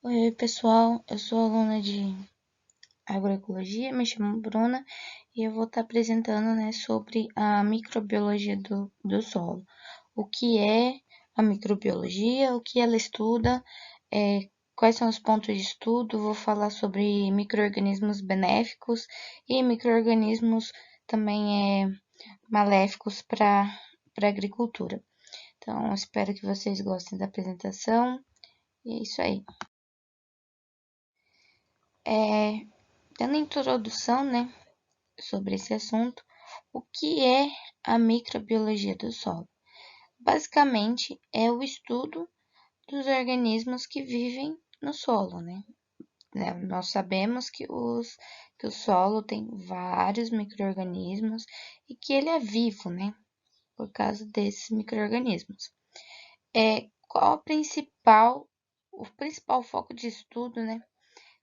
Oi, pessoal, eu sou aluna de agroecologia, me chamo Bruna e eu vou estar apresentando, sobre a microbiologia do solo. O que é a microbiologia, o que ela estuda, quais são os pontos de estudo, vou falar sobre micro-organismos benéficos e micro-organismos também maléficos para a agricultura. Então, espero que vocês gostem da apresentação e é isso aí. É, Dando introdução, sobre esse assunto, o que é a microbiologia do solo? Basicamente, é o estudo dos organismos que vivem no solo, Nós sabemos que o solo tem vários micro-organismos e que ele é vivo, por causa desses micro-organismos. Qual o principal foco de estudo,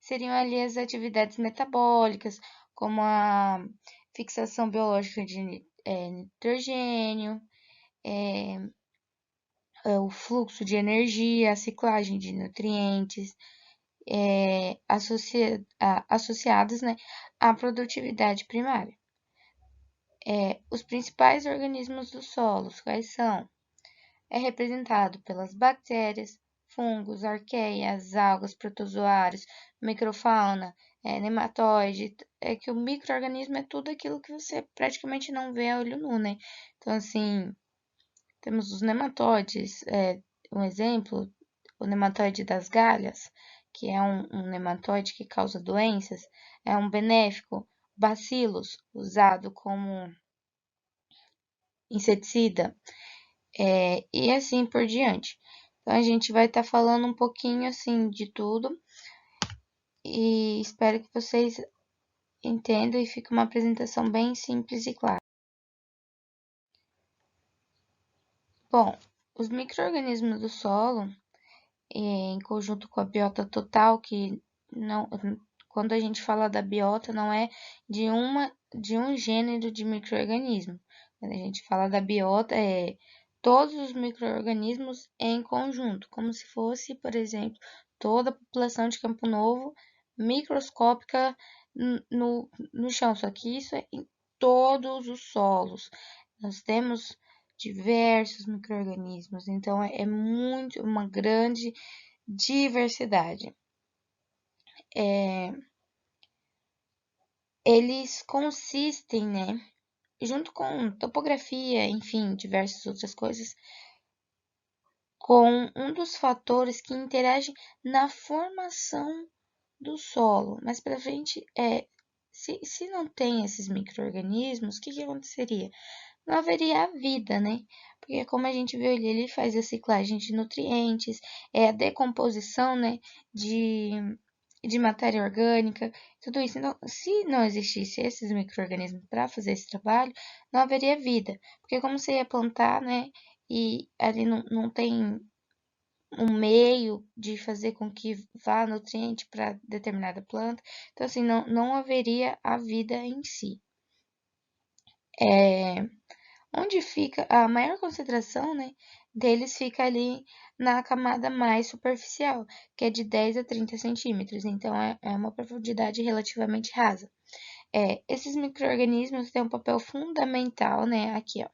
seriam ali as atividades metabólicas, como a fixação biológica de nitrogênio, o fluxo de energia, a ciclagem de nutrientes, associados, à produtividade primária. Os principais organismos do solo, quais são? É representado pelas bactérias, fungos, arqueias, algas, protozoários, microfauna, nematóide. É que o micro-organismo é tudo aquilo que você praticamente não vê a olho nu, Então, assim, temos os nematóides, um exemplo, o nematóide das galhas, que é um nematóide que causa doenças, é um benéfico, bacilos, usado como inseticida, e assim por diante. Então, a gente vai estar falando um pouquinho assim de tudo e espero que vocês entendam e fique uma apresentação bem simples e clara. Bom, os micro-organismos do solo, em conjunto com a biota total, que não, quando a gente fala da biota, não é de um gênero de micro-organismo. Quando a gente fala da biota, é todos os micro-organismos em conjunto, como se fosse, por exemplo, toda a população de Campo Novo microscópica no chão, só que isso é em todos os solos. Nós temos diversos micro-organismos, então é muito uma grande diversidade. Eles consistem, junto com topografia, enfim, diversas outras coisas, com um dos fatores que interagem na formação do solo. Mas para frente, se não tem esses micro-organismos, o que aconteceria? Não haveria vida, Porque como a gente viu ali, ele faz a ciclagem de nutrientes, a decomposição, de, de matéria orgânica, tudo isso. Então, se não existisse esses micro-organismos para fazer esse trabalho, não haveria vida. Porque como você ia plantar, e ali não tem um meio de fazer com que vá nutriente para determinada planta, então assim, não haveria a vida em si. Onde fica a maior concentração, deles fica ali na camada mais superficial, que é de 10 a 30 centímetros, então é uma profundidade relativamente rasa. Esses micro-organismos têm um papel fundamental, aqui, ó.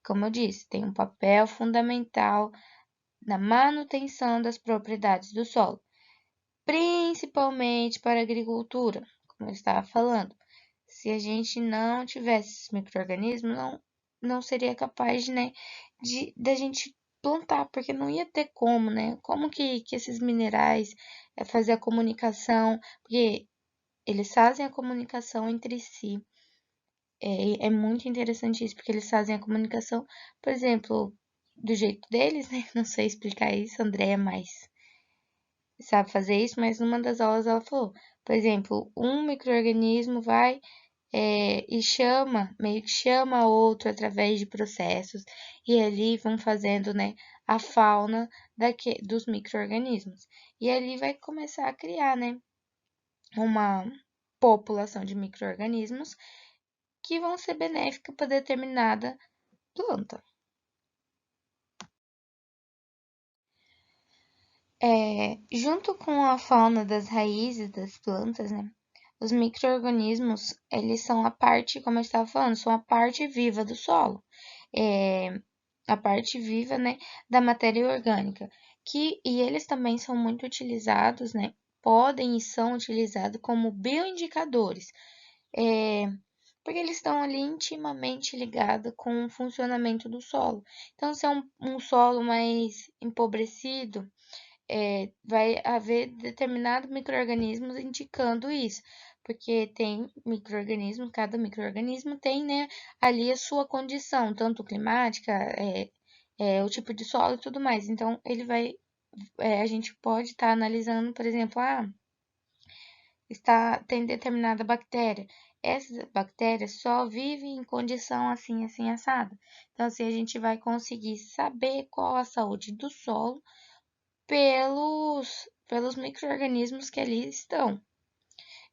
Como eu disse, tem um papel fundamental na manutenção das propriedades do solo, principalmente para a agricultura, como eu estava falando. Se a gente não tivesse esses micro-organismos, não seria capaz, da gente plantar, porque não ia ter como, Como que esses minerais fazer a comunicação, porque eles fazem a comunicação entre si. É muito interessante isso, porque eles fazem a comunicação, por exemplo, do jeito deles, Não sei explicar isso, André é mais sabe fazer isso, mas numa das aulas ela falou, por exemplo, um micro-organismo vai e meio que chama outro através de processos, e ali vão fazendo, a fauna dos micro-organismos. E ali vai começar a criar, uma população de micro-organismos que vão ser benéficos para determinada planta. Junto com a fauna das raízes das plantas, né? Os micro-organismos, eles são a parte, como eu estava falando, são a parte viva do solo. É, a parte viva, né, da matéria orgânica. E eles também são muito utilizados, né? Podem e são utilizados como bioindicadores. É, porque eles estão ali intimamente ligados com o funcionamento do solo. Então, se é um solo mais empobrecido, vai haver determinados micro-organismos indicando isso, porque tem micro-organismos, cada micro-organismo tem, né, ali a sua condição, tanto climática, o tipo de solo e tudo mais. Então, a gente pode estar analisando, por exemplo, tem determinada bactéria. Essa bactéria só vive em condição assim, assim, assada. Então, assim, a gente vai conseguir saber qual a saúde do solo pelos micro-organismos que ali estão,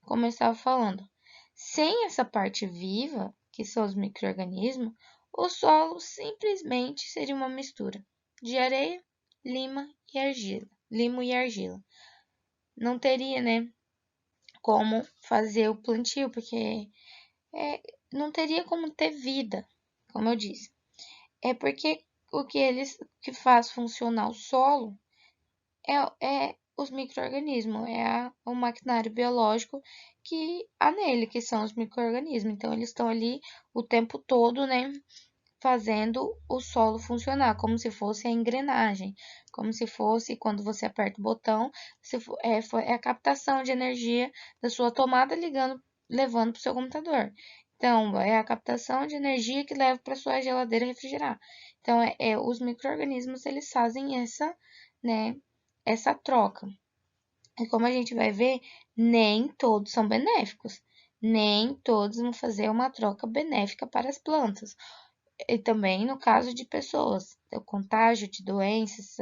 como eu estava falando. Sem essa parte viva, que são os micro-organismos, o solo simplesmente seria uma mistura de areia, limo e argila. Não teria, né, como fazer o plantio, porque não teria como ter vida, como eu disse. É porque que faz funcionar o solo é os micro-organismos, o maquinário biológico que há nele, que são os micro-organismos. Então, eles estão ali o tempo todo, né, fazendo o solo funcionar, como se fosse a engrenagem, como se fosse quando você aperta o botão, é a captação de energia da sua tomada levando para o seu computador. Então, é a captação de energia que leva para sua geladeira refrigerar. Então, os micro-organismos, eles fazem né, essa troca. E como a gente vai ver, nem todos são benéficos. Nem todos vão fazer uma troca benéfica para as plantas. E também no caso de pessoas, o contágio de doenças,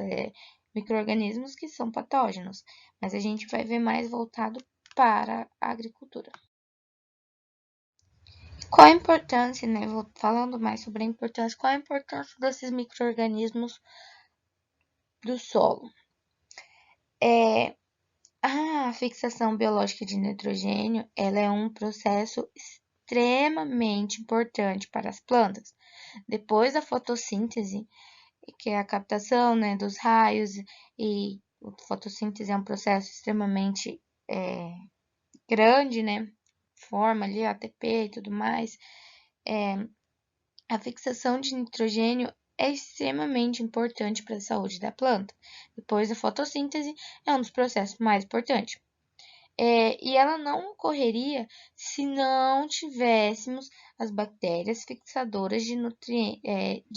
micro-organismos que são patógenos. Mas a gente vai ver mais voltado para a agricultura. Qual a importância, né? Falando mais sobre a importância, qual a importância desses micro-organismos do solo? A fixação biológica de nitrogênio, ela é um processo extremamente importante para as plantas. Depois da fotossíntese, que é a captação, né, dos raios, e a fotossíntese é um processo extremamente grande, né? Forma ali ATP e tudo mais. A fixação de nitrogênio é extremamente importante para a saúde da planta. Depois da fotossíntese, é um dos processos mais importantes. E ela não ocorreria se não tivéssemos as bactérias fixadoras de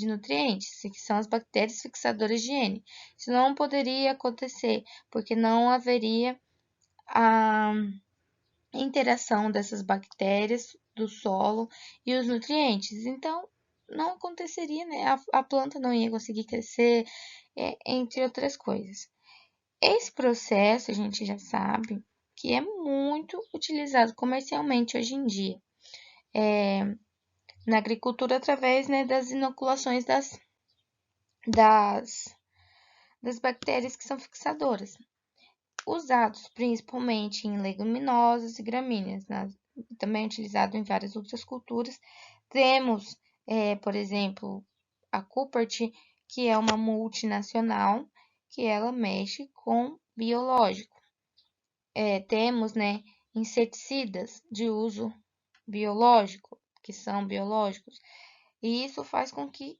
nutrientes, que são as bactérias fixadoras de N. Isso não poderia acontecer, porque não haveria a interação dessas bactérias do solo e os nutrientes. Então, não aconteceria, né? A planta não ia conseguir crescer, entre outras coisas. Esse processo a gente já sabe que é muito utilizado comercialmente hoje em dia, na agricultura através, né, das inoculações das, das bactérias que são fixadoras, usados principalmente em leguminosas e gramíneas, né? Também utilizado em várias outras culturas. Temos, por exemplo, a Coopert, que é uma multinacional, que ela mexe com biológico. Temos, né, inseticidas de uso biológico, que são biológicos, e isso faz com que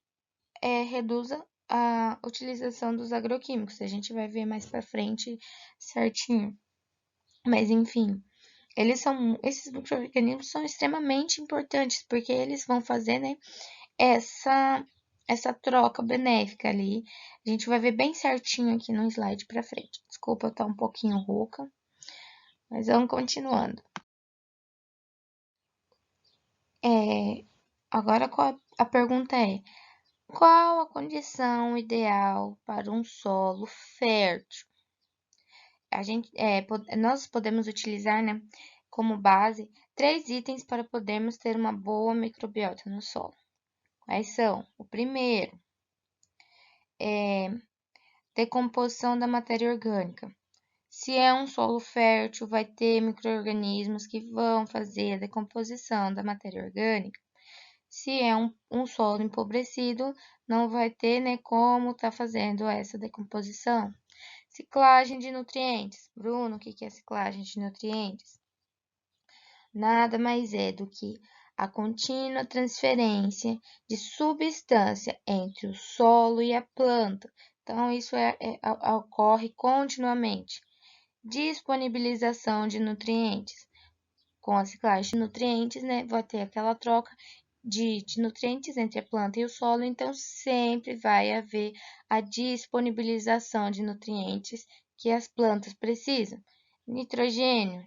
reduza a utilização dos agroquímicos. A gente vai ver mais para frente certinho. Mas enfim, esses micro-organismos são extremamente importantes, porque eles vão fazer, né, essa troca benéfica ali. A gente vai ver bem certinho aqui no slide para frente. Desculpa, eu tô um pouquinho rouca, mas vamos continuando. Agora a pergunta é: qual a condição ideal para um solo fértil? Nós podemos utilizar, né, como base 3 itens para podermos ter uma boa microbiota no solo. Quais são? O primeiro decomposição da matéria orgânica. Se é um solo fértil, vai ter micro-organismos que vão fazer a decomposição da matéria orgânica. Se é um solo empobrecido, não vai ter, né, como tá fazendo essa decomposição. Ciclagem de nutrientes. Bruno, o que é ciclagem de nutrientes? Nada mais é do que a contínua transferência de substância entre o solo e a planta. Então, isso ocorre continuamente. Disponibilização de nutrientes. Com a ciclagem de nutrientes, né, vai ter aquela troca de nutrientes entre a planta e o solo, então sempre vai haver a disponibilização de nutrientes que as plantas precisam. Nitrogênio,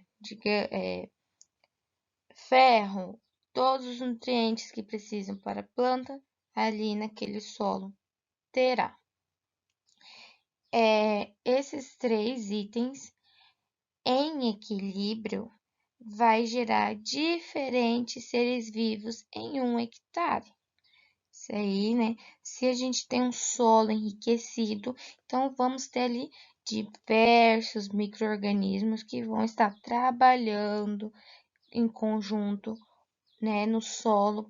ferro, todos os nutrientes que precisam para a planta, ali naquele solo terá. Esses 3 itens em equilíbrio vai gerar diferentes seres vivos em 1 hectare. Isso aí, né? Se a gente tem um solo enriquecido, então vamos ter ali diversos micro-organismos que vão estar trabalhando em conjunto, né, no solo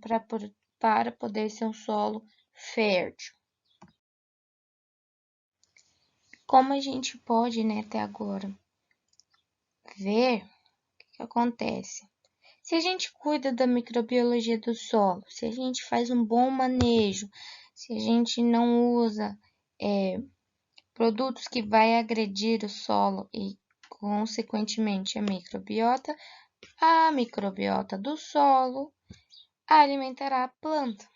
para poder ser um solo fértil. Como a gente pode, né, até agora ver o que acontece. Se a gente cuida da microbiologia do solo, se a gente faz um bom manejo, se a gente não usa produtos que vai agredir o solo e, consequentemente, a microbiota do solo alimentará a planta.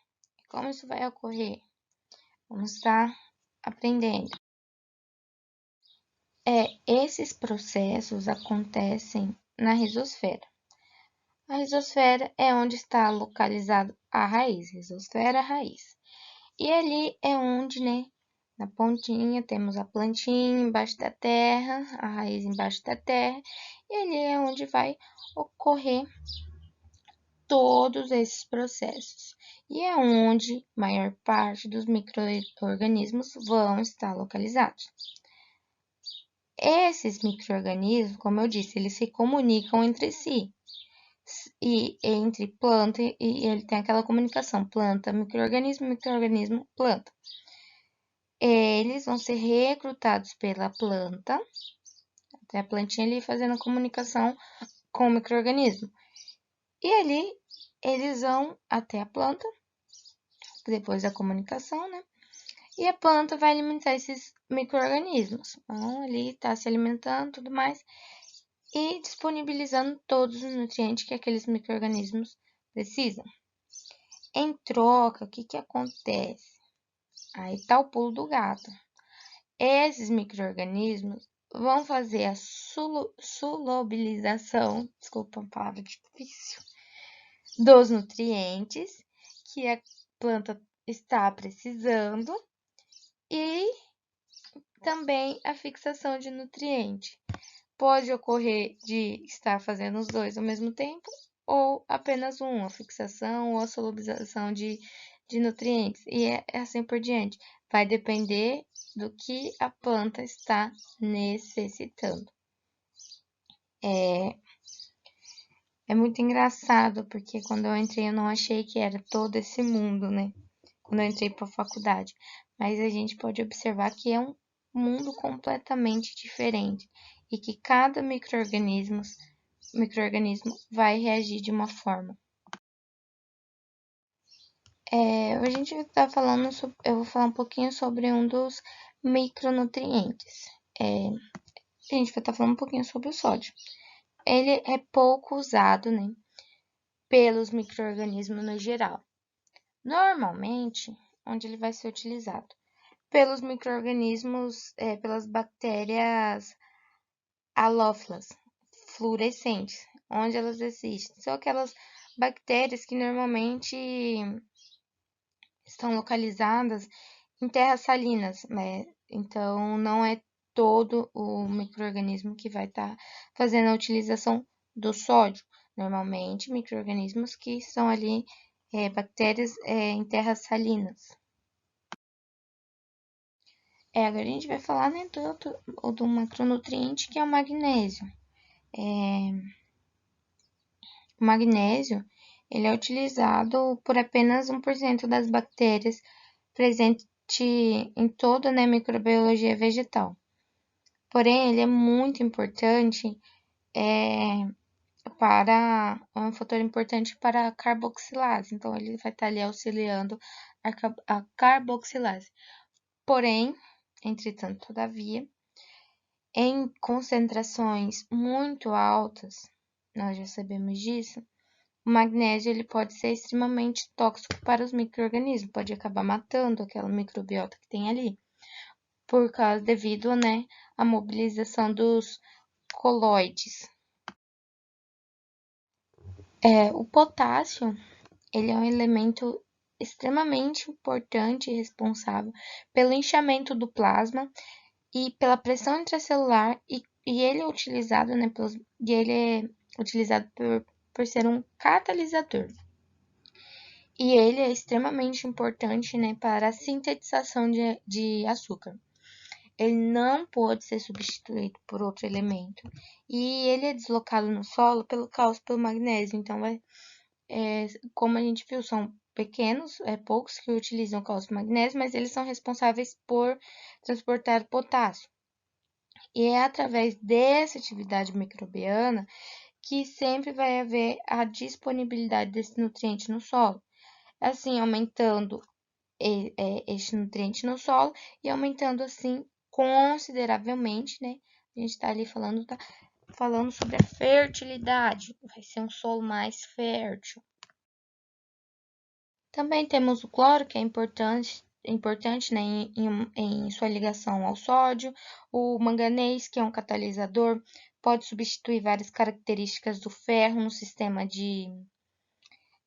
Como isso vai ocorrer? Vamos estar aprendendo. Esses processos acontecem na rizosfera. A rizosfera é onde está localizado a raiz, rizosfera, raiz. E ali é onde, né, na pontinha temos a plantinha embaixo da terra, a raiz embaixo da terra, e ali é onde vai ocorrer todos esses processos. E é onde a maior parte dos micro-organismos vão estar localizados. Esses micro-organismos, como eu disse, eles se comunicam entre si. E entre planta e ele tem aquela comunicação planta, micro-organismo, planta. Eles vão ser recrutados pela planta, até a plantinha ali fazendo a comunicação com o micro-organismo. E ali eles vão até a planta, depois da comunicação, né? E a planta vai alimentar esses micro-organismos. Então, ali está se alimentando tudo mais e disponibilizando todos os nutrientes que aqueles micro-organismos precisam. Em troca, o que acontece? Aí está o pulo do gato. Esses micro-organismos vão fazer a solubilização, desculpa a palavra difícil, dos nutrientes que a planta está precisando e também a fixação de nutriente. Pode ocorrer de estar fazendo os dois ao mesmo tempo ou apenas um, a fixação ou a solubilização de nutrientes, e assim por diante. Vai depender do que a planta está necessitando. É muito engraçado, porque quando eu entrei eu não achei que era todo esse mundo, né? Quando eu entrei para a faculdade. Mas a gente pode observar que é um mundo completamente diferente e que cada micro-organismo vai reagir de uma forma. A gente está falando sobre, eu vou falar um pouquinho sobre um dos micronutrientes. A gente vai estar falando um pouquinho sobre o sódio. Ele é pouco usado, né, pelos micro-organismos no geral. Normalmente, onde ele vai ser utilizado? Pelos micro-organismos, pelas bactérias halófilas, fluorescentes, onde elas existem. São aquelas bactérias que normalmente estão localizadas em terras salinas, né? Então, não é todo o micro-organismo que vai estar fazendo a utilização do sódio. Normalmente, micro-organismos que são ali bactérias em terras salinas. Agora a gente vai falar, né, do macronutriente que é o magnésio. O magnésio, ele é utilizado por apenas 1% das bactérias presente em toda, né, microbiologia vegetal. Porém, ele é muito importante é um fator importante para a carboxilase. Então, ele vai estar ali auxiliando a carboxilase. Porém, entretanto, todavia, em concentrações muito altas, nós já sabemos disso, o magnésio ele pode ser extremamente tóxico para os micro-organismos, pode acabar matando aquela microbiota que tem ali, por causa devido, né, à mobilização dos coloides. O potássio, ele é um elemento extremamente importante e responsável pelo inchamento do plasma e pela pressão intracelular e ele é utilizado, né, por ser um catalisador. E ele é extremamente importante, né, para a sintetização de açúcar. Ele não pode ser substituído por outro elemento. E ele é deslocado no solo pelo cálcio e pelo magnésio. Então, como a gente viu, são pequenos, poucos que utilizam cálcio e magnésio, mas eles são responsáveis por transportar potássio. E é através dessa atividade microbiana que sempre vai haver a disponibilidade desse nutriente no solo, assim aumentando este nutriente no solo e aumentando assim consideravelmente, né? A gente está ali falando sobre a fertilidade, vai ser um solo mais fértil. Também temos o cloro, que é importante né, em sua ligação ao sódio, o manganês, que é um catalisador, pode substituir várias características do ferro no sistema de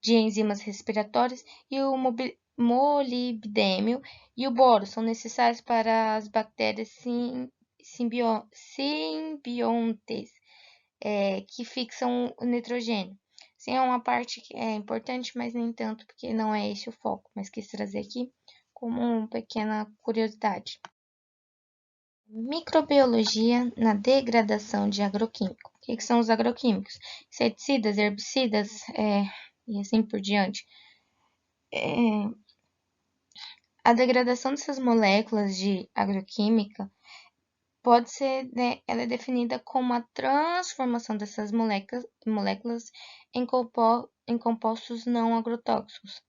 enzimas respiratórias, e o molibdênio e o boro são necessários para as bactérias simbiontes, que fixam o nitrogênio. Sim, é uma parte que é importante, mas nem tanto, porque não é esse o foco, mas quis trazer aqui como uma pequena curiosidade. Microbiologia na degradação de agroquímico. O que são os agroquímicos? Inseticidas, herbicidas e assim por diante. A degradação dessas moléculas de agroquímica pode ser, né, ela é definida como a transformação dessas moléculas em compostos não agrotóxicos.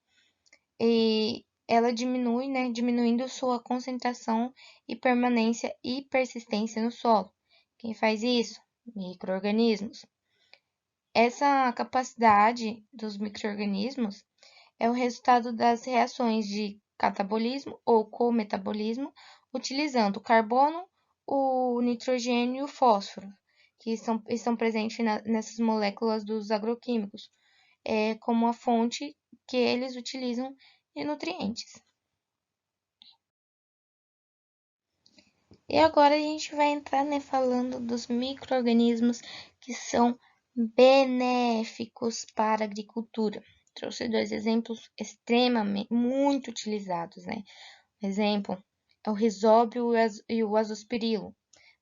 E ela diminui, né, diminuindo sua concentração e permanência e persistência no solo. Quem faz isso? Micro-organismos. Essa capacidade dos micro-organismos é o resultado das reações de catabolismo ou cometabolismo, utilizando o carbono, o nitrogênio e o fósforo, que estão presentes nessas moléculas dos agroquímicos, como a fonte que eles utilizam de nutrientes. E agora a gente vai entrar, né, falando dos micro-organismos que são benéficos para a agricultura. Trouxe dois exemplos extremamente, muito utilizados, né? Um exemplo é o risóbio e o azospirilo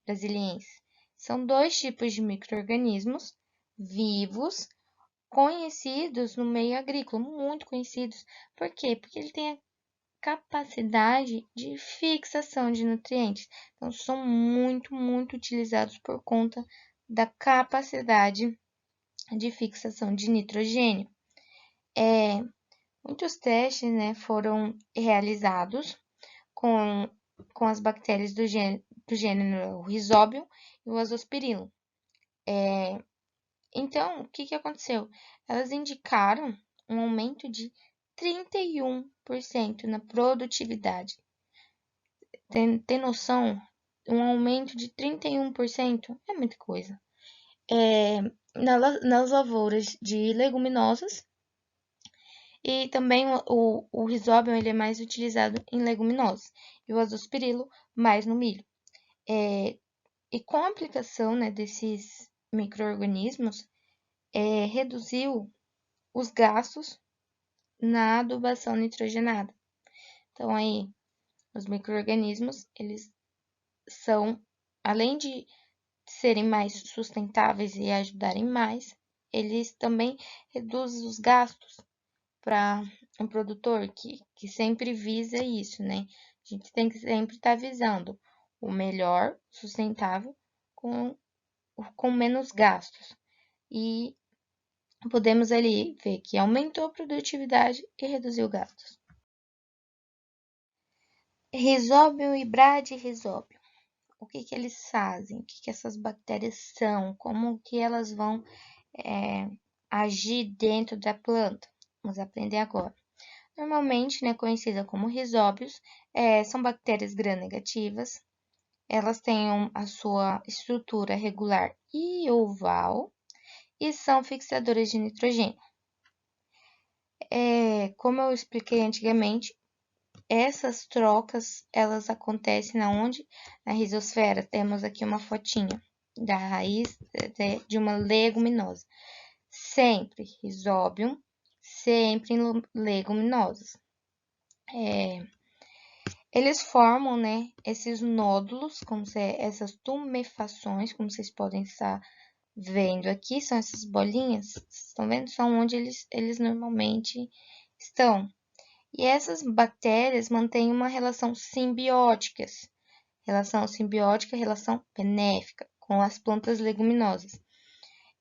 brasiliense. São dois tipos de micro-organismos vivos conhecidos no meio agrícola, muito conhecidos. Por quê? Porque ele tem a capacidade de fixação de nutrientes. Então, são muito, muito utilizados por conta da capacidade de fixação de nitrogênio. Muitos testes, né, foram realizados com as bactérias do gênero Rhizóbio e o Azospirillum. Então, o que aconteceu? Elas indicaram um aumento de 31% na produtividade. Tem noção? Um aumento de 31% é muita coisa. Nas lavouras de leguminosas, e também o Rhizobium ele é mais utilizado em leguminosas e o azospirilo mais no milho. E com a aplicação, né, desses micro-organismos, reduziu os gastos na adubação nitrogenada. Então, aí, Os micro-organismos, eles são, além de serem mais sustentáveis e ajudarem mais, eles também reduzem os gastos para um produtor que sempre visa isso, né? A gente tem que sempre estar visando o melhor, sustentável, com menos gastos. E podemos ali ver que aumentou a produtividade e reduziu gastos. Rhizóbio e bradyrhizóbio. O que eles fazem? O que essas bactérias são? Como que elas vão agir dentro da planta? Vamos aprender agora. Normalmente, né, conhecida como rhizóbios, são bactérias gram-negativas. Elas têm a sua estrutura regular e oval e são fixadoras de nitrogênio. Como eu expliquei antigamente, essas trocas, elas acontecem onde? Na rizosfera. Temos aqui uma fotinha da raiz de uma leguminosa. Sempre rhizóbio, sempre em leguminosas. Eles formam, né, esses nódulos, essas tumefações, como vocês podem estar vendo aqui, são essas bolinhas, estão vendo? São onde eles normalmente estão. E essas bactérias mantêm uma relação simbiótica, relação benéfica com as plantas leguminosas.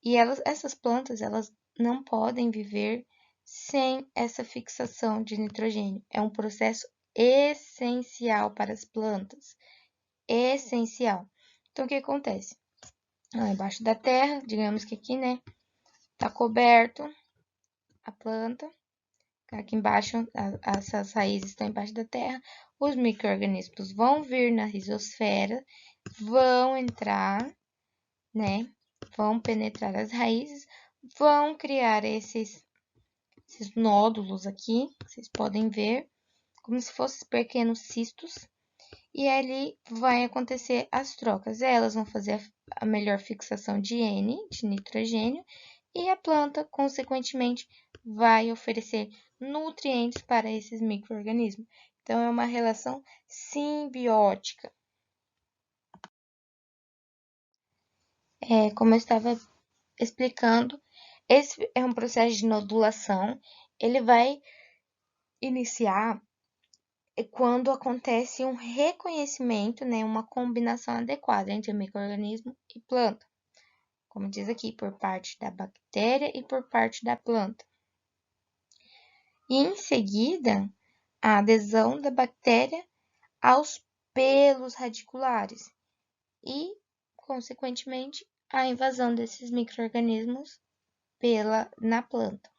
E essas plantas, elas não podem viver sem essa fixação de nitrogênio. É um processo essencial para as plantas. Essencial. Então, o que acontece? Embaixo da terra, digamos que aqui, né, tá coberto a planta. Aqui embaixo, essas raízes estão embaixo da terra. Os micro-organismos vão vir na rizosfera, vão entrar, né, vão penetrar as raízes, vão criar esses nódulos aqui, vocês podem ver, como se fossem pequenos cistos, e ali vai acontecer as trocas. Elas vão fazer a melhor fixação de N, de nitrogênio, e a planta, consequentemente, vai oferecer nutrientes para esses micro-organismos. Então, é uma relação simbiótica. Como eu estava explicando, esse é um processo de nodulação. Ele vai iniciar quando acontece um reconhecimento, né, uma combinação adequada entre micro-organismo e planta, como diz aqui, por parte da bactéria e por parte da planta. E em seguida, a adesão da bactéria aos pelos radiculares e, consequentemente, a invasão desses micro-organismos na planta.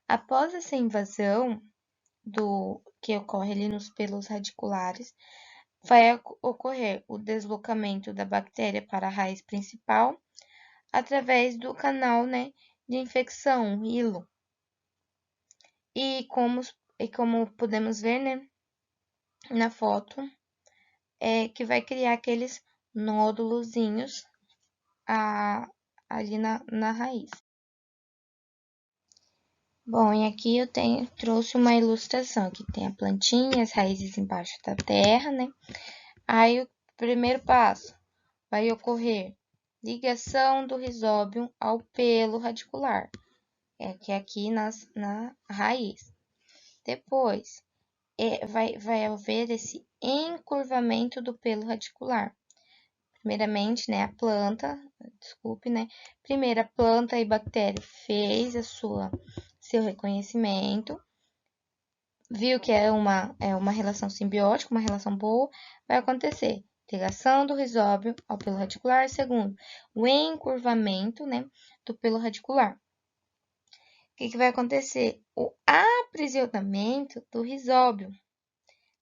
Após essa invasão que ocorre ali nos pelos radiculares, vai ocorrer o deslocamento da bactéria para a raiz principal através do canal, né, de infecção, hilo. E como podemos ver, né, na foto, que vai criar aqueles nódulozinhos ali na raiz. Bom, e aqui eu trouxe uma ilustração, aqui tem a plantinha, as raízes embaixo da terra, né? Aí o primeiro passo vai ocorrer ligação do rizóbio ao pelo radicular, que é aqui na raiz. Depois, vai haver esse encurvamento do pelo radicular. Primeiramente, né, Primeiro, a planta e bactéria fez seu reconhecimento, viu que é uma relação simbiótica, uma relação boa, vai acontecer ligação do rizóbio ao pelo radicular. Segundo, o encurvamento, né, do pelo radicular. O que vai acontecer? O aprisionamento do rizóbio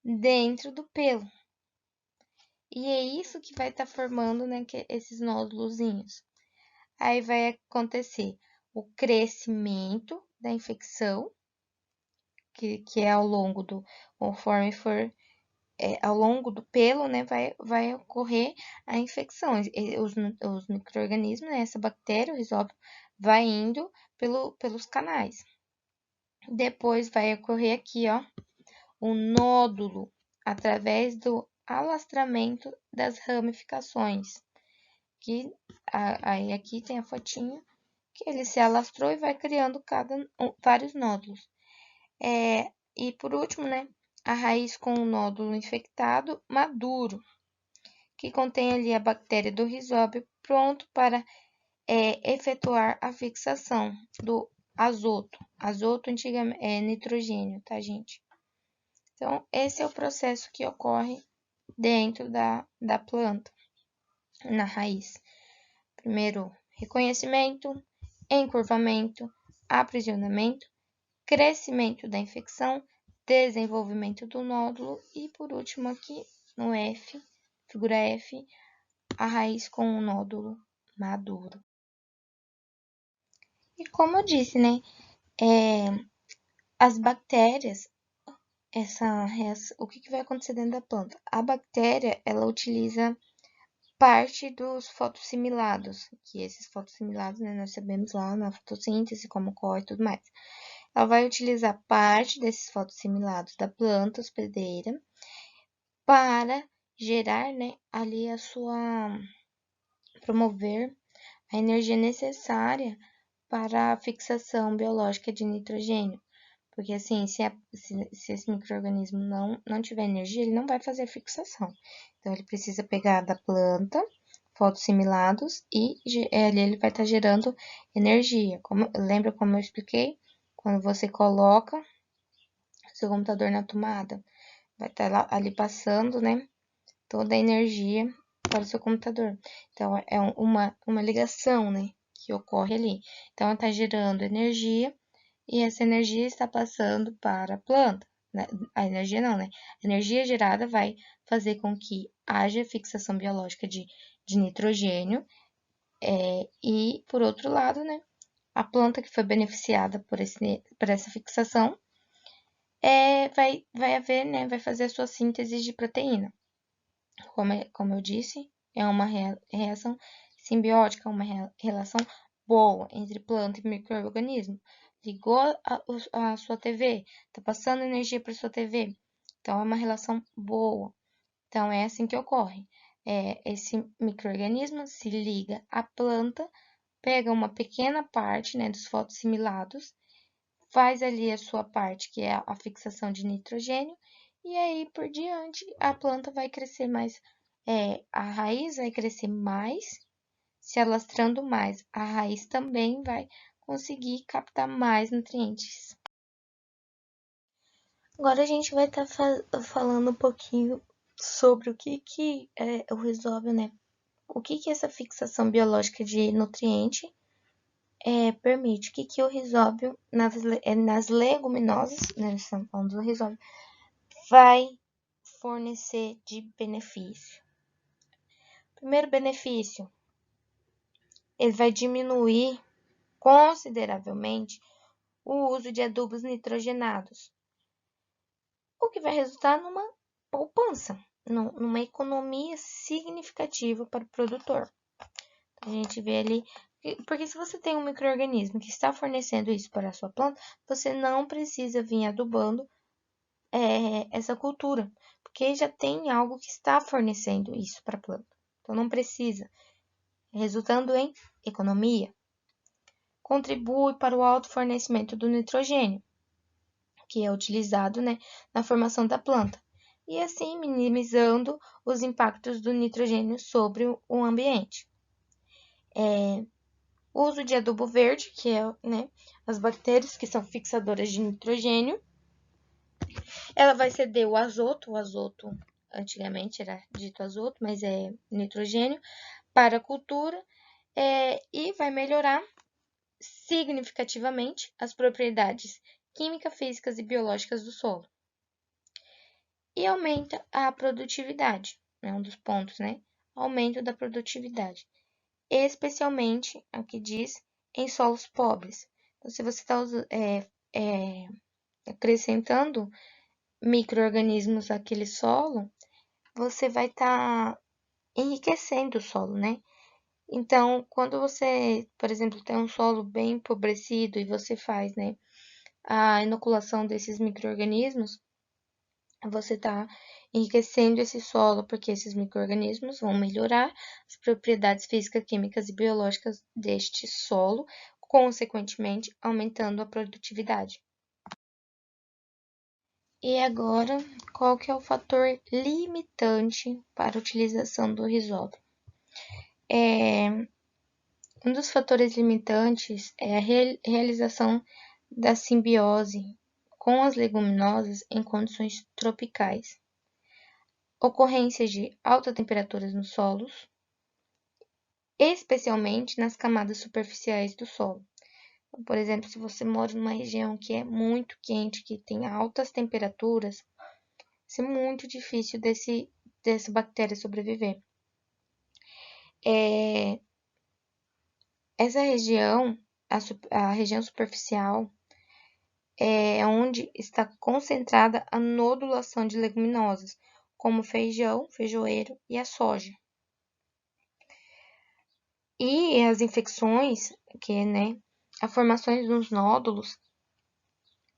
dentro do pelo. E é isso que vai estar formando, né, esses nódulozinhos. Aí vai acontecer o crescimento da infecção, que é ao longo ao longo do pelo, né, vai ocorrer a infecção. Os micro-organismos, né, essa bactéria, o rizóbio, vai indo pelos canais. Depois vai ocorrer aqui, ó, o nódulo através do alastramento das ramificações. Que aí aqui tem a fotinho que ele se alastrou e vai criando vários nódulos. E por último, né, a raiz com o nódulo infectado maduro, que contém ali a bactéria do rizóbio pronto para efetuar a fixação do azoto. Azoto antigamente é nitrogênio, tá, gente? Então, esse é o processo que ocorre dentro da planta, na raiz. Primeiro, reconhecimento, encurvamento, aprisionamento, crescimento da infecção, desenvolvimento do nódulo e, por último, aqui no F, figura F, a raiz com o nódulo maduro. E como eu disse, né, as bactérias, o que vai acontecer dentro da planta? A bactéria, ela utiliza parte dos fotossimilados, que esses fotossimilados, né, nós sabemos lá na fotossíntese como ocorre e tudo mais. Ela vai utilizar parte desses fotossimilados da planta hospedeira para gerar, né, ali promover a energia necessária para a fixação biológica de nitrogênio. Porque assim, se esse micro-organismo não tiver energia, ele não vai fazer fixação. Então, ele precisa pegar da planta fotossimilados e ali ele vai estar gerando energia. Lembra como eu expliquei? Quando você coloca seu computador na tomada, vai estar ali passando, né, toda a energia para o seu computador. Então, é uma ligação, né, que ocorre ali. Então, ela está gerando energia e essa energia está passando para a planta. A energia não, né? A energia gerada vai fazer com que haja fixação biológica de nitrogênio e, por outro lado, né, a planta que foi beneficiada por essa fixação vai haver, né, vai fazer a sua síntese de proteína. Como eu disse, é uma reação simbiótica, uma relação boa entre planta e micro-organismo. Ligou a sua TV, está passando energia para sua TV. Então, é uma relação boa. Então, é assim que ocorre. Esse micro-organismo se liga à planta, pega uma pequena parte, né, dos fotossimilados, faz ali a sua parte, que é a fixação de nitrogênio, e aí por diante a planta vai crescer mais, a raiz vai crescer mais, se alastrando mais. A raiz também vai conseguir captar mais nutrientes. Agora a gente vai estar falando um pouquinho sobre o que é o rizóbio, né? O que essa fixação biológica de nutriente permite. O que o rizóbio nas leguminosas, né, estamos falando do rizóbio, vai fornecer de benefício. Primeiro benefício, ele vai diminuir consideravelmente o uso de adubos nitrogenados, o que vai resultar numa poupança, numa economia significativa para o produtor. A gente vê ali, porque se você tem um micro-organismo que está fornecendo isso para a sua planta, você não precisa vir adubando essa cultura, porque já tem algo que está fornecendo isso para a planta. Então, não precisa, resultando em economia. Contribui para o alto fornecimento do nitrogênio, que é utilizado, né, na formação da planta, e assim minimizando os impactos do nitrogênio sobre o ambiente. O uso de adubo verde, que é, né, as bactérias que são fixadoras de nitrogênio, ela vai ceder o azoto antigamente era dito azoto, mas é nitrogênio, para a cultura e vai melhorar significativamente as propriedades química, físicas e biológicas do solo. E aumenta a produtividade, é um dos pontos, né? Aumento da produtividade, especialmente, aqui diz, em solos pobres. Então, se você está acrescentando micro-organismos àquele solo, você vai estar enriquecendo o solo, né? Então, quando você, por exemplo, tem um solo bem empobrecido e você faz, né, a inoculação desses micro-organismos, você está enriquecendo esse solo, porque esses micro-organismos vão melhorar as propriedades físicas, químicas e biológicas deste solo, consequentemente aumentando a produtividade. E agora, qual que é o fator limitante para a utilização do risóbio? Um dos fatores limitantes é a realização da simbiose com as leguminosas em condições tropicais, ocorrência de altas temperaturas nos solos, especialmente nas camadas superficiais do solo. Por exemplo, se você mora numa região que é muito quente, que tem altas temperaturas, é muito difícil dessa bactéria sobreviver. Essa região, a região superficial, é onde está concentrada a nodulação de leguminosas, como feijão, feijoeiro e a soja. E as infecções, a formação dos nódulos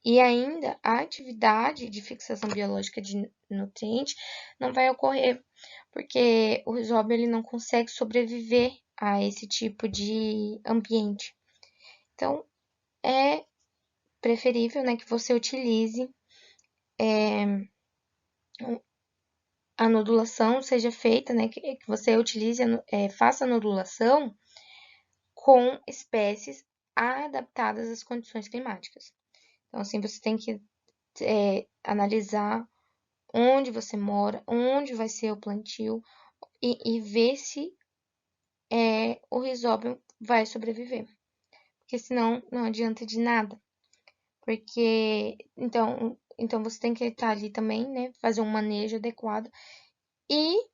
e ainda a atividade de fixação biológica de nutrientes não vai ocorrer, porque o risóbio ele não consegue sobreviver a esse tipo de ambiente. Então, é preferível, que você utilize a nodulação, seja feita, que você utilize, faça a nodulação com espécies adaptadas às condições climáticas. Então, assim, você tem que analisar onde você mora, onde vai ser o plantio e ver se o risóbio vai sobreviver. Porque senão não adianta de nada. Porque, então você tem que estar ali também, fazer um manejo adequado e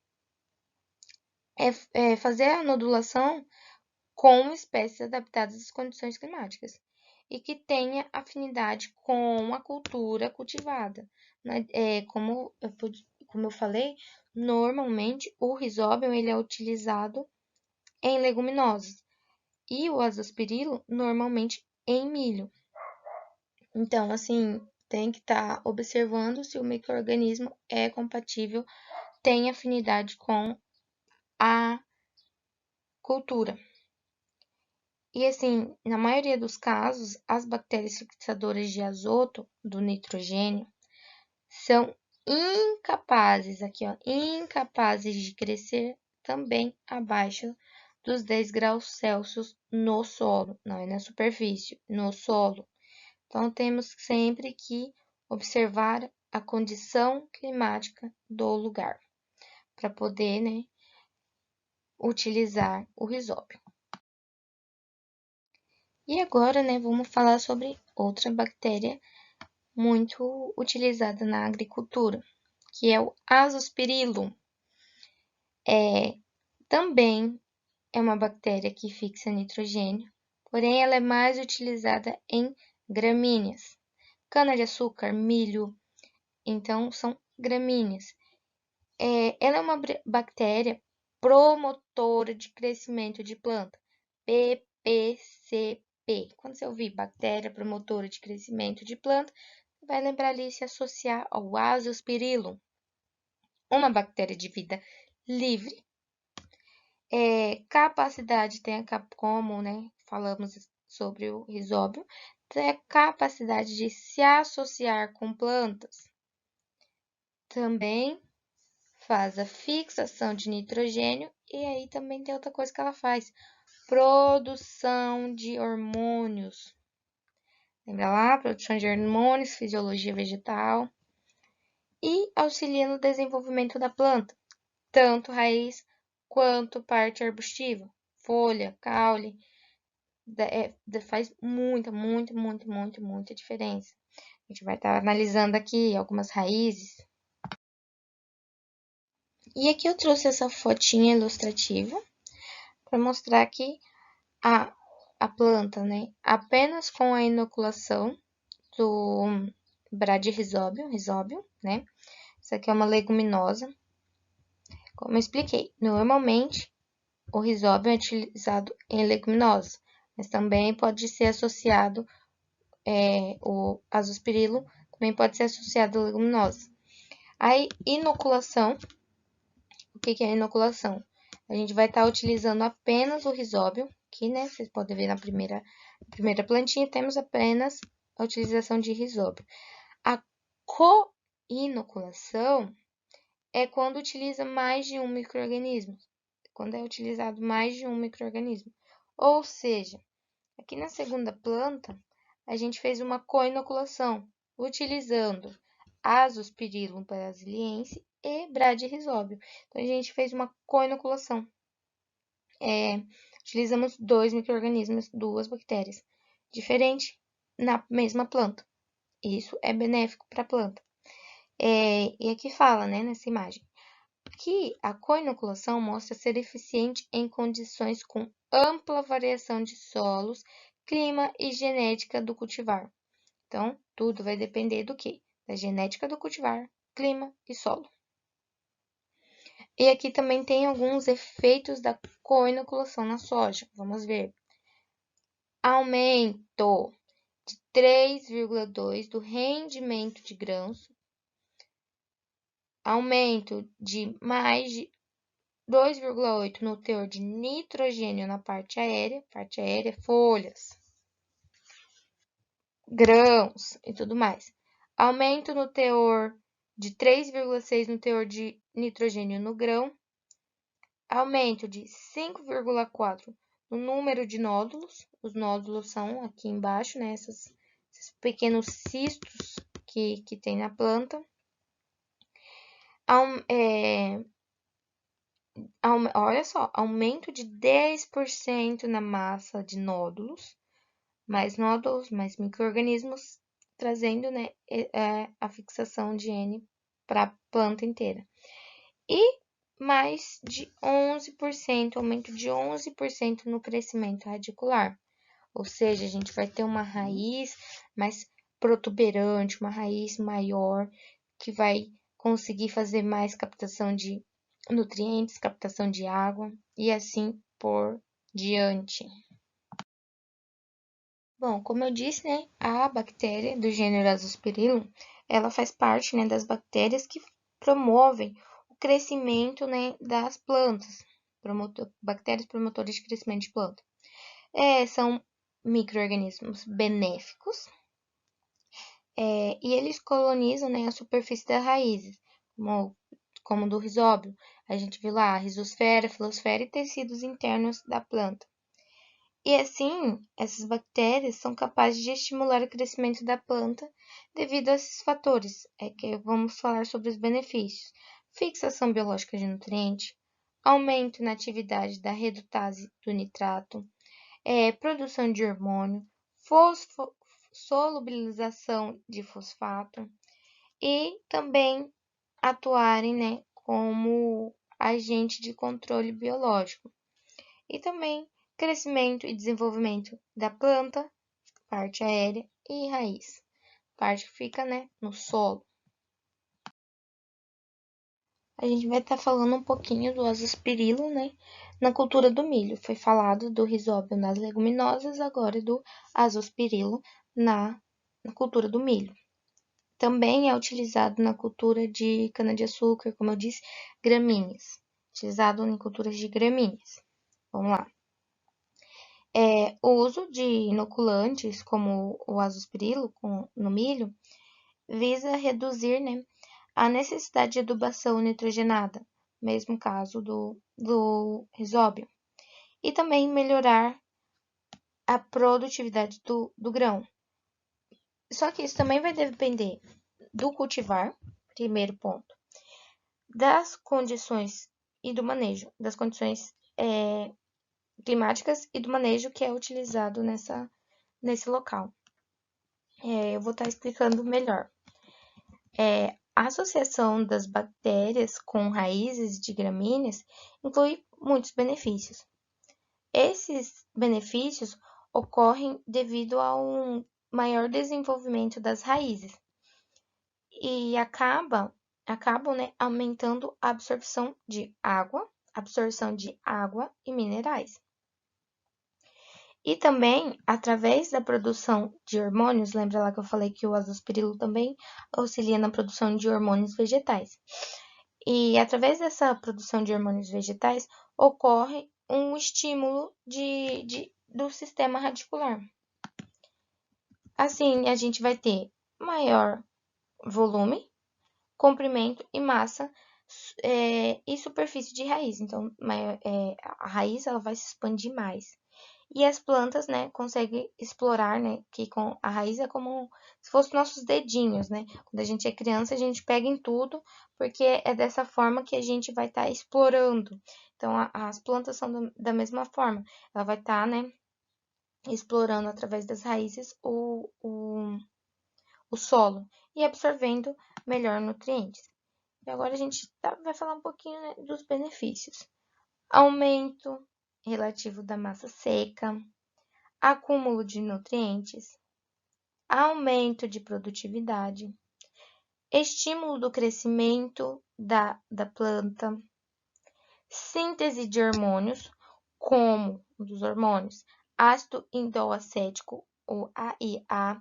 fazer a nodulação com espécies adaptadas às condições climáticas e que tenha afinidade com a cultura cultivada. Como eu falei, normalmente o risóbio ele é utilizado em leguminosas e o azospirilo normalmente em milho. Então, assim, tem que estar observando se o micro-organismo é compatível, tem afinidade com a cultura. E assim, na maioria dos casos, as bactérias fixadoras de azoto, do nitrogênio, são incapazes de crescer também abaixo dos 10 graus Celsius no solo, não é na superfície, no solo. Então, temos sempre que observar a condição climática do lugar para poder, utilizar o risóbio. E agora, vamos falar sobre outra bactéria muito utilizada na agricultura, que é o Azospirillum. Também é uma bactéria que fixa nitrogênio, porém ela é mais utilizada em gramíneas, cana-de-açúcar, milho, então são gramíneas. Ela é uma bactéria promotora de crescimento de planta, PPCP. Quando você ouvir bactéria promotora de crescimento de planta, você vai lembrar ali se associar ao Azospirillum, uma bactéria de vida livre. Capacidade tem como, falamos sobre o risóbio, tem a capacidade de se associar com plantas. Também faz a fixação de nitrogênio e aí também tem outra coisa que ela faz, produção de hormônios. Lembra lá? Produção de hormônios, fisiologia vegetal e auxilia no desenvolvimento da planta, tanto raiz quanto parte arbustiva, folha, caule, faz muita diferença. A gente vai estar analisando aqui algumas raízes. E aqui eu trouxe essa fotinha ilustrativa para mostrar que a planta, apenas com a inoculação do bradyrhizóbio, Isso aqui é uma leguminosa. Como eu expliquei, normalmente o risóbio é utilizado em leguminosas, mas também pode ser associado, o azospirilo também pode ser associado a leguminosas. A inoculação, o que é a inoculação? A gente vai estar utilizando apenas o risóbio, aqui, né, vocês podem ver na primeira plantinha, temos apenas a utilização de risóbio. A co-inoculação é quando utiliza mais de um micro-organismo, quando é utilizado mais de um micro-organismo. Ou seja, aqui na segunda planta, a gente fez uma co-inoculação, utilizando Azospirillum brasiliense e Bradyrhizobio. Então, a gente fez uma co-inoculação. Utilizamos 2 micro-organismos, 2 bactérias, diferentes na mesma planta. Isso é benéfico para a planta. E aqui fala, né, nessa imagem, que a co-inoculação mostra ser eficiente em condições com ampla variação de solos, clima e genética do cultivar. Então, tudo vai depender do quê? Da genética do cultivar, clima e solo. E aqui também tem alguns efeitos da co-inoculação na soja. Vamos ver. Aumento de 3,2 do rendimento de grãos. Aumento de mais de 2,8 no teor de nitrogênio na parte aérea, folhas, grãos e tudo mais. Aumento no teor de 3,6 no teor de nitrogênio no grão. Aumento de 5,4 no número de nódulos. Os nódulos são aqui embaixo, né? Esses pequenos cistos que tem na planta. Olha só, aumento de 10% na massa de nódulos, mais micro-organismos, trazendo, né, a fixação de N para a planta inteira. E mais de 11%, aumento de 11% no crescimento radicular. Ou seja, a gente vai ter uma raiz mais protuberante, uma raiz maior, que vai conseguir fazer mais captação de nutrientes, captação de água e assim por diante. Bom, como eu disse, né, a bactéria do gênero Azospirillum, ela faz parte, né, das bactérias que promovem o crescimento, né, das plantas, bactérias promotoras de crescimento de planta. São micro-organismos benéficos, e eles colonizam, né, a superfície das raízes, como do risóbio. A gente viu lá a rizosfera, filosfera e tecidos internos da planta. E assim, essas bactérias são capazes de estimular o crescimento da planta devido a esses fatores, que vamos falar sobre os benefícios. Fixação biológica de nutriente, aumento na atividade da redutase do nitrato, produção de hormônio, solubilização de fosfato e também atuarem, né, como agente de controle biológico. E também crescimento e desenvolvimento da planta, parte aérea e raiz, parte que fica, né, no solo. A gente vai estar falando um pouquinho do Azospirillum, né, na cultura do milho. Foi falado do risóbio nas leguminosas, agora do Azospirillum na cultura do milho. Também é utilizado na cultura de cana-de-açúcar, como eu disse, gramíneas. Utilizado em culturas de gramíneas. Vamos lá. O uso de inoculantes, como o Azospirillum no milho, visa reduzir, né, a necessidade de adubação nitrogenada, mesmo caso do risóbio, e também melhorar a produtividade do grão. Só que isso também vai depender do cultivar, primeiro ponto, das condições e do manejo, das condições climáticas e do manejo que é utilizado nesse local. Eu vou estar explicando melhor. A associação das bactérias com raízes de gramíneas inclui muitos benefícios. Esses benefícios ocorrem devido a um maior desenvolvimento das raízes e acabam, né, aumentando a absorção de água e minerais. E também, através da produção de hormônios, lembra lá que eu falei que o azospirilo também auxilia na produção de hormônios vegetais. E através dessa produção de hormônios vegetais, ocorre um estímulo do sistema radicular. Assim, a gente vai ter maior volume, comprimento e massa e superfície de raiz. Então, a raiz ela vai se expandir mais. E as plantas, né, conseguem explorar, né, que com a raiz é como se fossem nossos dedinhos, né? Quando a gente é criança, a gente pega em tudo, porque é dessa forma que a gente vai estar explorando. Então, as plantas são da mesma forma. Ela vai estar, né, explorando através das raízes o solo e absorvendo melhor nutrientes. E agora a gente vai falar um pouquinho, né, dos benefícios. Aumento relativo da massa seca, acúmulo de nutrientes, aumento de produtividade, estímulo do crescimento da planta, síntese de hormônios, como dos hormônios ácido indolacético, ou AIA,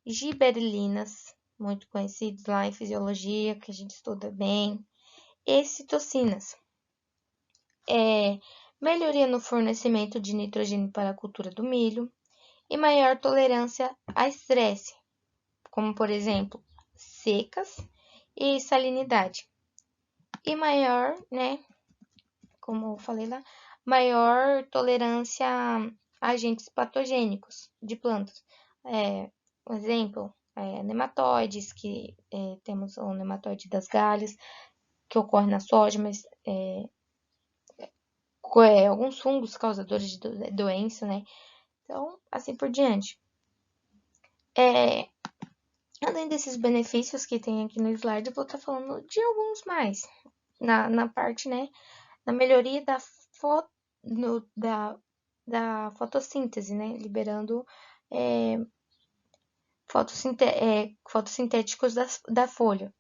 giberelinas, muito conhecidos lá em fisiologia, que a gente estuda bem, e citocinas. Melhoria no fornecimento de nitrogênio para a cultura do milho e maior tolerância a estresse, como por exemplo, secas e salinidade. E maior, né, como eu falei lá, maior tolerância a agentes patogênicos de plantas. Um exemplo, nematóides, que temos o nematóide das galhas, que ocorre na soja, mas alguns fungos causadores de doença, né? Então, assim por diante. Além desses benefícios que tem aqui no slide, eu vou estar falando de alguns mais. Na parte, né? Na melhoria da fotossíntese, né? Liberando fotossintéticos da folha.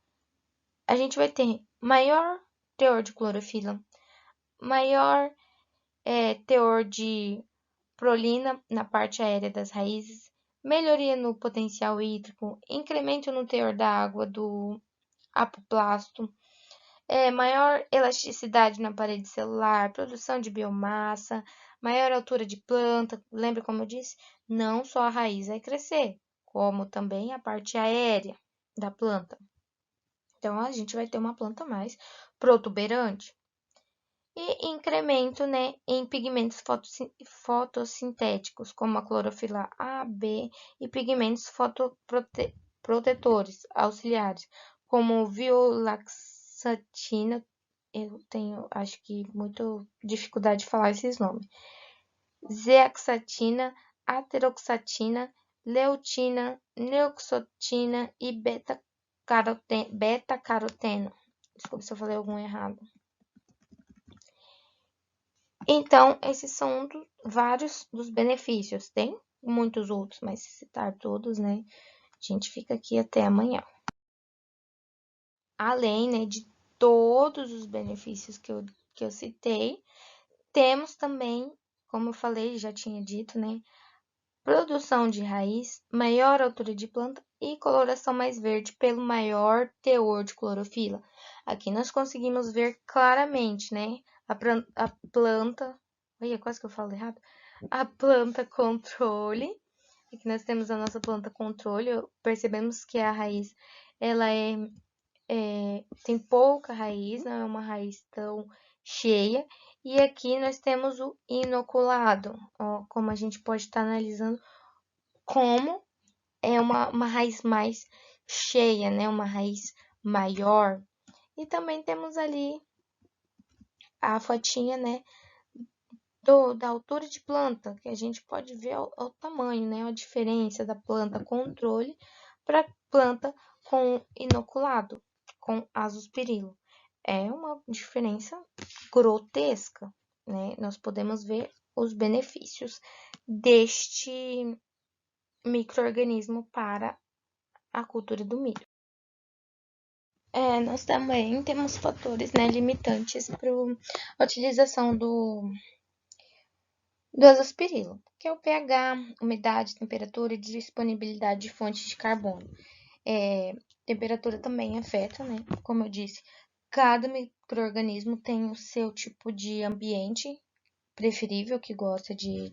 A gente vai ter maior teor de clorofila, maior teor de prolina na parte aérea das raízes, melhoria no potencial hídrico, incremento no teor da água do apoplasto, maior elasticidade na parede celular, produção de biomassa, maior altura de planta. Lembra como eu disse? Não só a raiz vai crescer, como também a parte aérea da planta. Então, a gente vai ter uma planta mais protuberante. E incremento, né, em pigmentos fotossintéticos, como a clorofila A, B, e pigmentos fotoprotetores auxiliares, como violaxantina. Eu tenho, acho que, muita dificuldade de falar esses nomes. Zeaxantina, ateroxatina, leutina, neoxotina e beta-caroteno. Desculpa se eu falei algum errado. Então, esses são vários dos benefícios. Tem muitos outros, mas se citar todos, né, a gente fica aqui até amanhã. Além, né, de todos os benefícios que eu citei, temos também, como eu falei, já tinha dito, né, produção de raiz, maior altura de planta e coloração mais verde pelo maior teor de clorofila. Aqui nós conseguimos ver claramente, né, a planta. Olha, quase que eu falo errado. A planta controle. Aqui nós temos a nossa planta controle. Percebemos que a raiz ela tem pouca raiz, não é uma raiz tão cheia. E aqui nós temos o inoculado, ó, como a gente pode estar analisando como é uma raiz mais cheia, né? Uma raiz maior. E também temos ali a fotinha, né? Da altura de planta, que a gente pode ver o tamanho, né? A diferença da planta controle para planta com inoculado, com azospirilo. É uma diferença grotesca, né? Nós podemos ver os benefícios deste micro-organismo para a cultura do milho. Nós também temos fatores, né, limitantes para a utilização do azospirilo, que é o pH, umidade, temperatura e disponibilidade de fontes de carbono. Temperatura também afeta, né? Como eu disse, cada micro-organismo tem o seu tipo de ambiente preferível que gosta de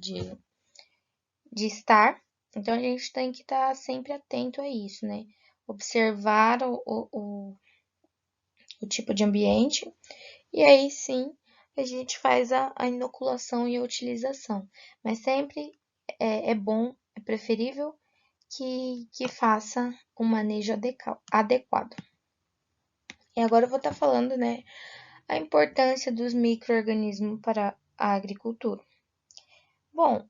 estar. Então, a gente tem que estar sempre atento a isso, né? Observar o tipo de ambiente e aí sim a gente faz a inoculação e a utilização. Mas sempre é bom, é preferível que faça um manejo adequado. E agora eu vou estar falando, né, a importância dos micro-organismos para a agricultura. Bom,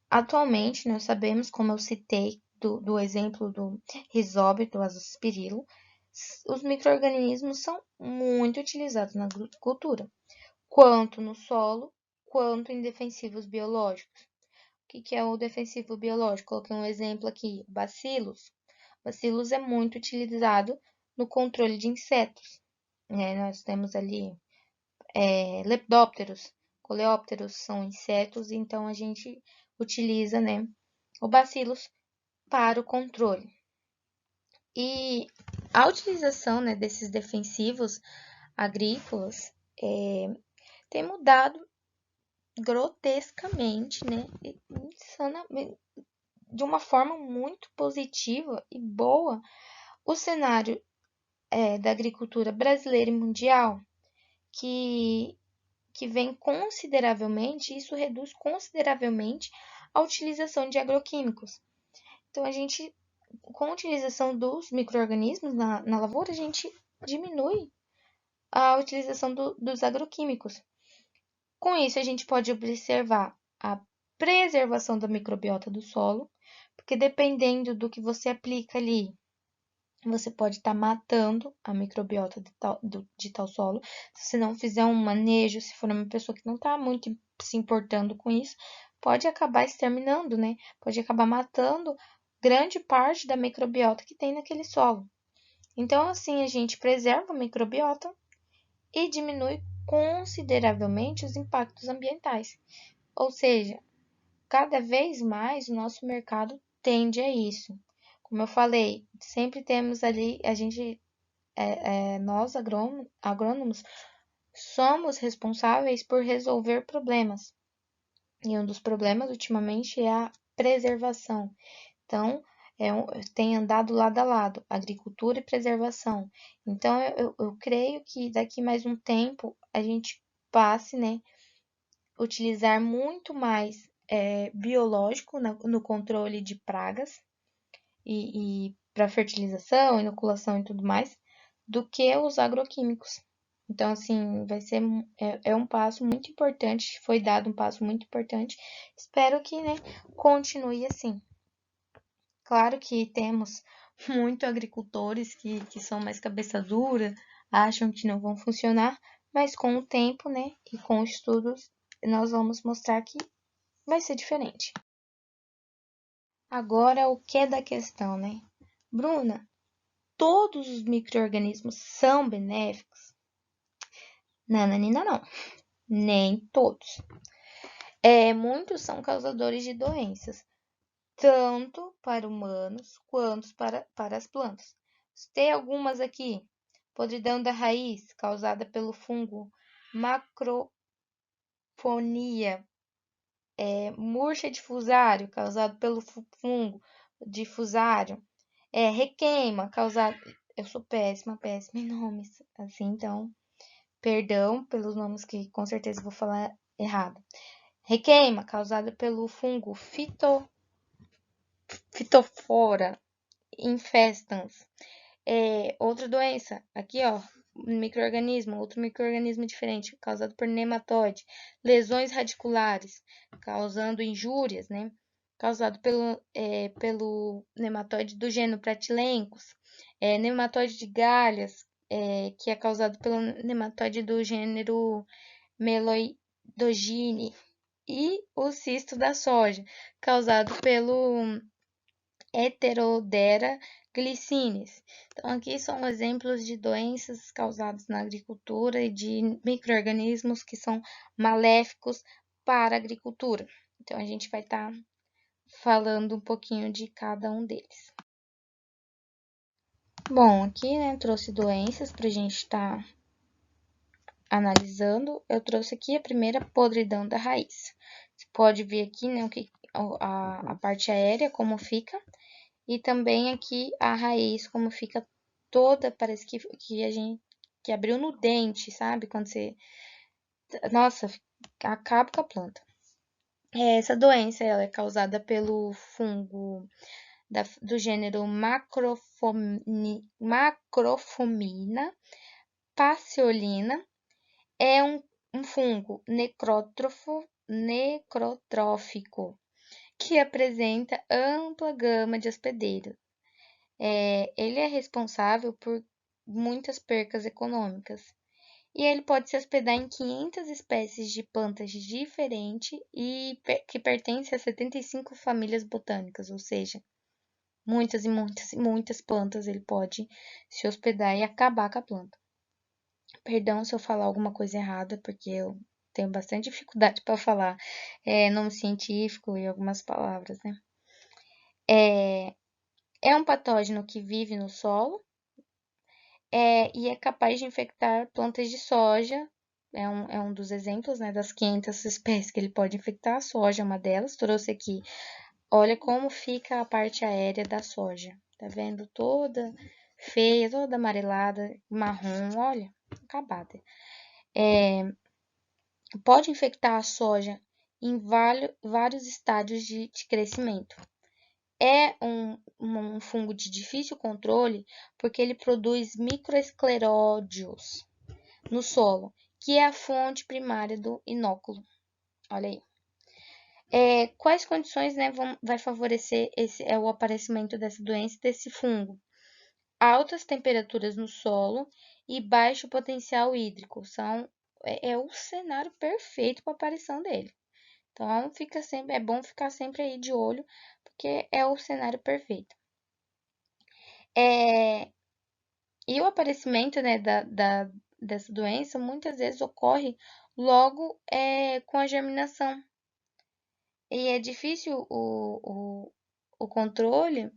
atualmente nós sabemos, como eu citei do exemplo do Rhizobia, do azospirilo, os micro-organismos são muito utilizados na agricultura, quanto no solo, quanto em defensivos biológicos. O que é o defensivo biológico? Coloquei um exemplo aqui, bacilos. Bacilos é muito utilizado no controle de insetos, né? Nós temos ali lepidópteros, coleópteros são insetos, então a gente utiliza, né, o bacilos para o controle. E a utilização, né, desses defensivos agrícolas tem mudado grotescamente, né, de uma forma muito positiva e boa o cenário da agricultura brasileira e mundial, que vem consideravelmente, isso reduz consideravelmente a utilização de agroquímicos. Então, a gente, com a utilização dos micro-organismos na lavoura, a gente diminui a utilização dos agroquímicos. Com isso, a gente pode observar a preservação da microbiota do solo, porque dependendo do que você aplica ali, você pode estar matando a microbiota de tal solo. Se você não fizer um manejo, se for uma pessoa que não está muito se importando com isso, pode acabar exterminando, né? Pode acabar matando grande parte da microbiota que tem naquele solo. Então, assim, a gente preserva a microbiota e diminui consideravelmente os impactos ambientais. Ou seja, cada vez mais o nosso mercado tende a isso. Como eu falei, sempre temos ali, nós agrônomos, somos responsáveis por resolver problemas. E um dos problemas ultimamente é a preservação. Então, tem andado lado a lado, agricultura e preservação. Então, eu creio que daqui mais um tempo a gente passe, né, utilizar muito mais biológico no controle de pragas e para fertilização, inoculação e tudo mais, do que os agroquímicos. Então, assim, vai ser um passo muito importante, foi dado um passo muito importante. Espero que, né, continue assim. Claro que temos muito agricultores que são mais cabeça dura, acham que não vão funcionar, mas com o tempo, né, e com estudos, nós vamos mostrar que vai ser diferente. Agora, o que é da questão, né? Bruna, todos os micro-organismos são benéficos? Nananina, não. Nem todos. Muitos são causadores de doenças, tanto para humanos quanto para as plantas. Tem algumas aqui. Podridão da raiz, causada pelo fungo Macroponia. Murcha difusário, causado pelo fungo difusário. Requeima, causado... Eu sou péssima em nomes, assim, então, perdão pelos nomes que com certeza vou falar errado. Requeima, causada pelo fungo Phytophthora infestans. Outra doença, aqui ó, outro micro-organismo diferente, causado por nematóide. Lesões radiculares, causando injúrias, né? Causado pelo nematóide do gênero Pratylencos. Nematóide de galhas, que é causado pelo nematóide do gênero Meloidogine. E o cisto da soja, causado pelo Heterodera glycinis. Então, aqui são exemplos de doenças causadas na agricultura e de micro-organismos que são maléficos para a agricultura. Então, a gente vai estar falando um pouquinho de cada um deles. Bom, aqui, né, trouxe doenças para a gente estar analisando. Eu trouxe aqui a primeira, podridão da raiz. Você pode ver aqui, né, a parte aérea, como fica, e também aqui a raiz, como fica toda, parece que a gente que abriu no dente, sabe? Quando você. Nossa, acaba com a planta. Essa doença ela é causada pelo fungo do gênero Macrofomina passeolina. É um fungo necrotrófico que apresenta ampla gama de hospedeiros. Ele é responsável por muitas percas econômicas. E ele pode se hospedar em 500 espécies de plantas diferentes e que pertencem a 75 famílias botânicas, ou seja, muitas e muitas e muitas plantas ele pode se hospedar e acabar com a planta. Perdão se eu falar alguma coisa errada, porque eu tenho bastante dificuldade para falar nome científico e algumas palavras, né? É um patógeno que vive no solo e é capaz de infectar plantas de soja. É um dos exemplos, né, das 500 espécies que ele pode infectar. A soja é uma delas. Trouxe aqui. Olha como fica a parte aérea da soja. Tá vendo? Toda feia, toda amarelada, marrom. Olha, acabada. Pode infectar a soja em vários estádios de crescimento. É um fungo de difícil controle porque ele produz microescleródios no solo, que é a fonte primária do inóculo. Olha aí. Quais condições, né, vai favorecer o aparecimento dessa doença, desse fungo? Altas temperaturas no solo e baixo potencial hídrico é o cenário perfeito para a aparição dele. Então, é bom ficar sempre aí de olho, porque é o cenário perfeito. E o aparecimento, né, dessa doença muitas vezes ocorre logo com a germinação. E é difícil o controle,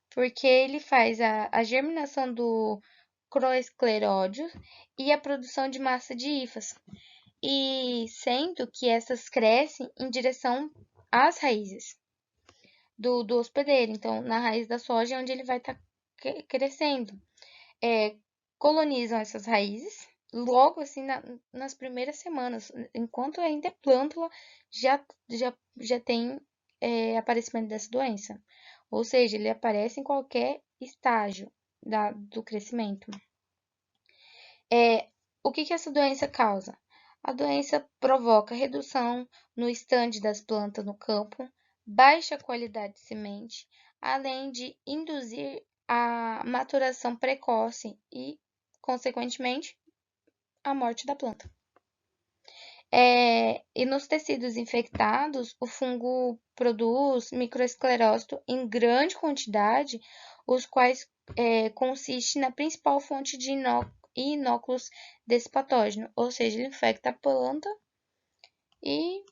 porque ele faz a germinação do croescleródio e a produção de massa de hifas. E sendo que essas crescem em direção às raízes do hospedeiro. Então, na raiz da soja é onde ele vai estar crescendo. Colonizam essas raízes logo assim nas primeiras semanas. Enquanto ainda é plântula, já tem aparecimento dessa doença. Ou seja, ele aparece em qualquer estágio do crescimento. O que essa doença causa? A doença provoca redução no estande das plantas no campo, baixa qualidade de semente, além de induzir a maturação precoce e, consequentemente, a morte da planta. E nos tecidos infectados, o fungo produz microesclerócito em grande quantidade, os quais consiste na principal fonte de inóculos desse patógeno, ou seja, ele infecta a planta e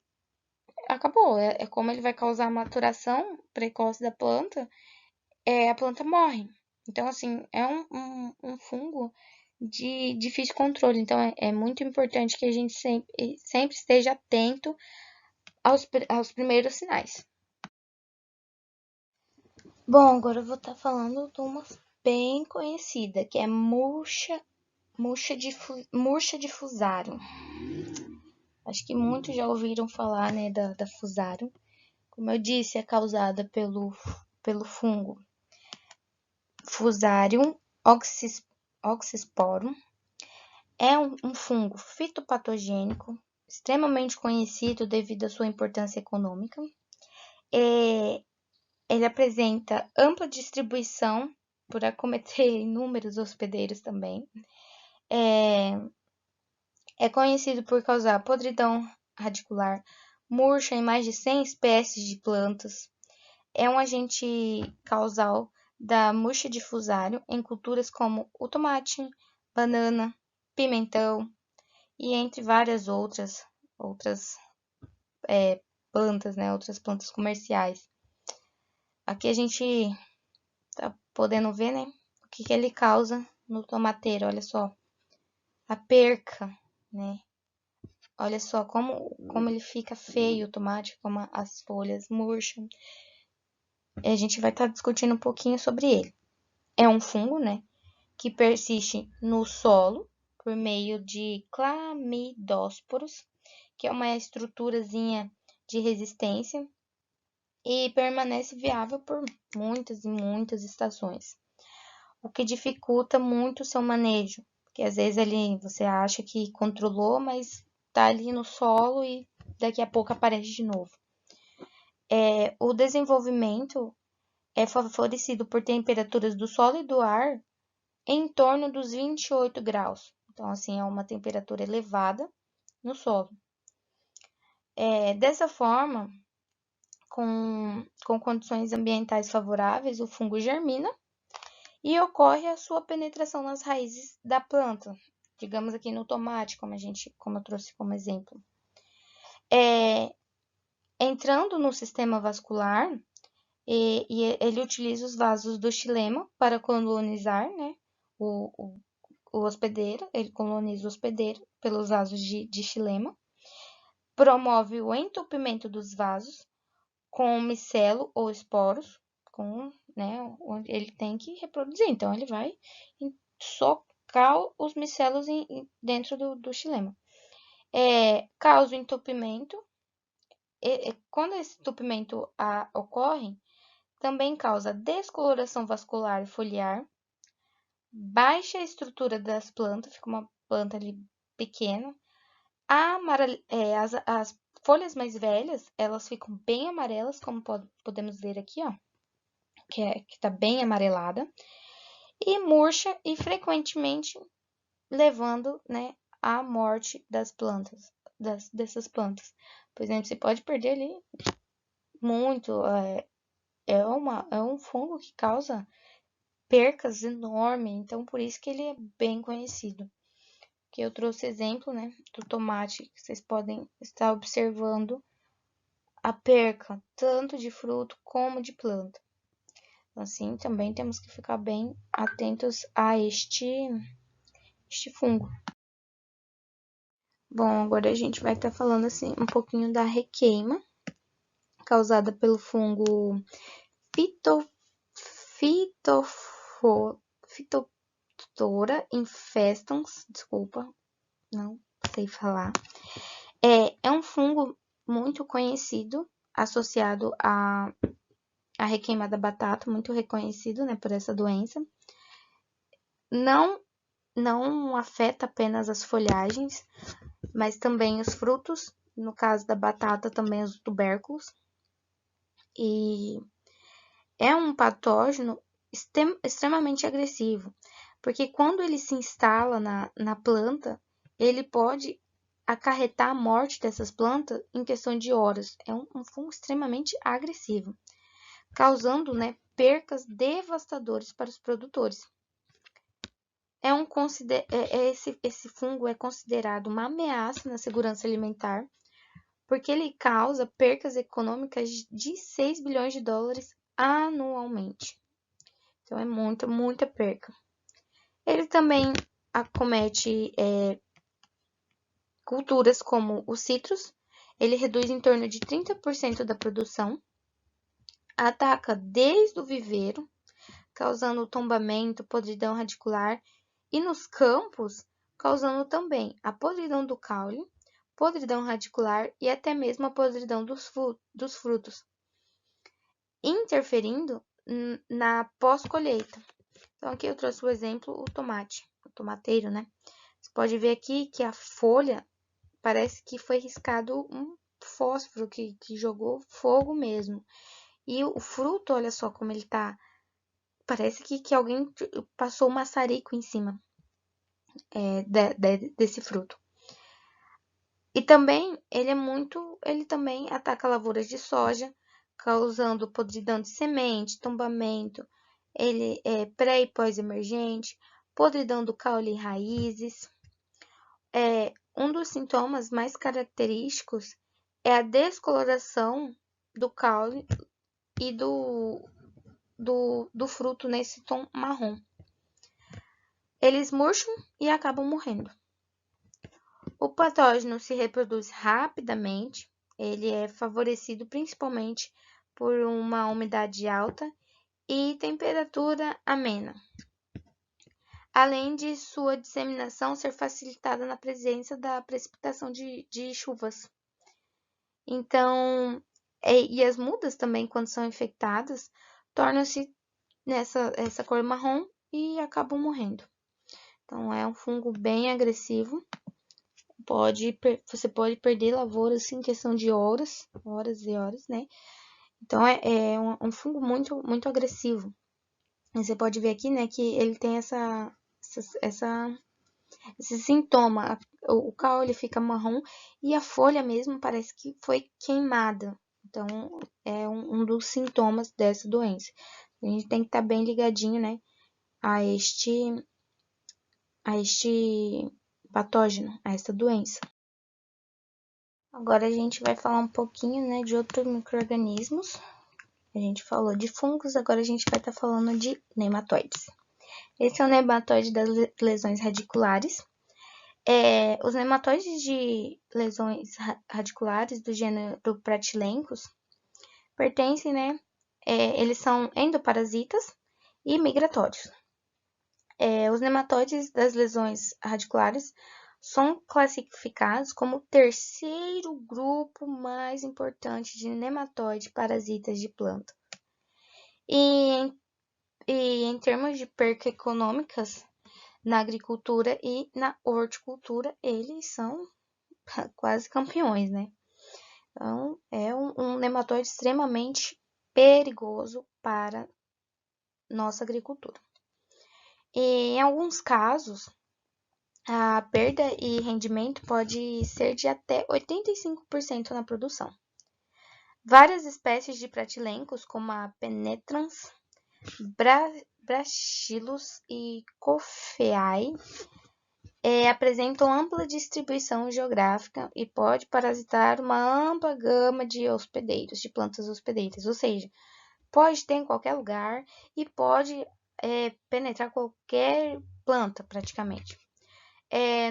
acabou. É como ele vai causar a maturação precoce da planta, a planta morre. Então, assim, é um fungo de difícil controle. Então, é muito importante que a gente sempre esteja atento aos primeiros sinais. Bom, agora eu vou estar falando de uma bem conhecida, que é murcha de Fusarium. Acho que muitos já ouviram falar, né, da Fusarium. Como eu disse, é causada pelo fungo Fusarium oxysporum. É um fungo fitopatogênico, extremamente conhecido devido à sua importância econômica. Ele apresenta ampla distribuição por acometer inúmeros hospedeiros também. É conhecido por causar podridão radicular, murcha em mais de 100 espécies de plantas. É um agente causal da murcha de Fusarium em culturas como o tomate, banana, pimentão e entre várias outras plantas, né? Outras plantas comerciais. Aqui a gente tá podendo ver, né? O que ele causa no tomateiro, olha só. A perca, né? Olha só como ele fica feio o tomate, como as folhas murcham. A gente vai estar discutindo um pouquinho sobre ele. É um fungo, né? Que persiste no solo por meio de clamidósporos, que é uma estruturazinha de resistência e permanece viável por muitas e muitas estações, o que dificulta muito o seu manejo, porque às vezes ali você acha que controlou, mas tá ali no solo e daqui a pouco aparece de novo. O desenvolvimento é favorecido por temperaturas do solo e do ar em torno dos 28 graus. Então, assim, é uma temperatura elevada no solo. Dessa forma, com condições ambientais favoráveis, o fungo germina e ocorre a sua penetração nas raízes da planta. Digamos aqui no tomate, como eu trouxe como exemplo. Entrando no sistema vascular, e ele utiliza os vasos do xilema para colonizar, né, o hospedeiro, ele coloniza o hospedeiro pelos vasos de xilema, promove o entupimento dos vasos com micelo ou esporos, né, onde ele tem que reproduzir, então ele vai socar os micelos dentro do xilema. Causa o entupimento, quando esse entupimento ocorre, também causa descoloração vascular e foliar, baixa estrutura das plantas, fica uma planta ali pequena. As folhas mais velhas, elas ficam bem amarelas, como podemos ver aqui, ó, que tá bem amarelada, e murcha e frequentemente levando, né, à morte das plantas, dessas plantas. Por exemplo, você pode perder ali muito, é um fungo que causa percas enormes, então por isso que ele é bem conhecido. Que eu trouxe exemplo, né, do tomate, que vocês podem estar observando a perca tanto de fruto como de planta. Assim, também temos que ficar bem atentos a este fungo. Bom, agora a gente vai estar falando assim um pouquinho da requeima causada pelo fungo Phytophthora infestans, desculpa, não sei falar. É um fungo muito conhecido, associado à requeima da batata, muito reconhecido, né, por essa doença. Não afeta apenas as folhagens, mas também os frutos, no caso da batata, também os tubérculos. E é um patógeno extremamente agressivo, porque quando ele se instala na planta, ele pode acarretar a morte dessas plantas em questão de horas. É um fungo extremamente agressivo, causando, né, percas devastadoras para os produtores. Esse fungo é considerado uma ameaça na segurança alimentar, porque ele causa percas econômicas de 6 bilhões de dólares anualmente. Então, é muita perca. Ele também acomete culturas como os citros. Ele reduz em torno de 30% da produção. Ataca desde o viveiro, causando tombamento, podridão radicular. E nos campos, causando também a podridão do caule, podridão radicular e até mesmo a podridão dos frutos, interferindo na pós-colheita. Então, aqui eu trouxe o exemplo, o tomate, o tomateiro, né? Você pode ver aqui que a folha parece que foi riscado um fósforo que jogou fogo mesmo. E o fruto, olha só como ele tá. Parece que alguém passou um maçarico em cima desse fruto. E também ele também ataca lavouras de soja, causando podridão de semente, tombamento, ele é pré e pós-emergente, podridão do caule e raízes. Um dos sintomas mais característicos é a descoloração do caule e do fruto nesse tom marrom. Eles murcham e acabam morrendo. O patógeno se reproduz rapidamente, ele é favorecido principalmente por uma umidade alta e temperatura amena, além de sua disseminação ser facilitada na presença da precipitação de chuvas. Então, e as mudas também, quando são infectadas, tornam-se essa cor marrom e acabam morrendo. Então, é um fungo bem agressivo. Você pode perder lavouras em questão de horas e horas, né? Então, é um fungo muito, muito agressivo. E você pode ver aqui, né, que ele tem esse sintoma. O caule fica marrom e a folha mesmo parece que foi queimada. Então, é um dos sintomas dessa doença. A gente tem que estar bem ligadinho, né, a este patógeno, a essa doença. Agora a gente vai falar um pouquinho, né, de outros micro-organismos. A gente falou de fungos, agora a gente vai estar falando de nematóides. Esse é o nematóide das lesões radiculares. Os nematóides de lesões radiculares do gênero Pratylencos pertencem, né? Eles são endoparasitas e migratórios. Os nematóides das lesões radiculares são classificados como o terceiro grupo mais importante de nematóide parasitas de planta. E em termos de perca econômicas, na agricultura e na horticultura, eles são quase campeões, né? Então, é um nematóide extremamente perigoso para nossa agricultura. E, em alguns casos, a perda e rendimento pode ser de até 85% na produção. Várias espécies de pratilencos, como a penetrans, Bacillus e Coffeae, apresentam ampla distribuição geográfica e pode parasitar uma ampla gama de hospedeiros, de plantas hospedeiras, ou seja, pode ter em qualquer lugar e pode penetrar qualquer planta praticamente.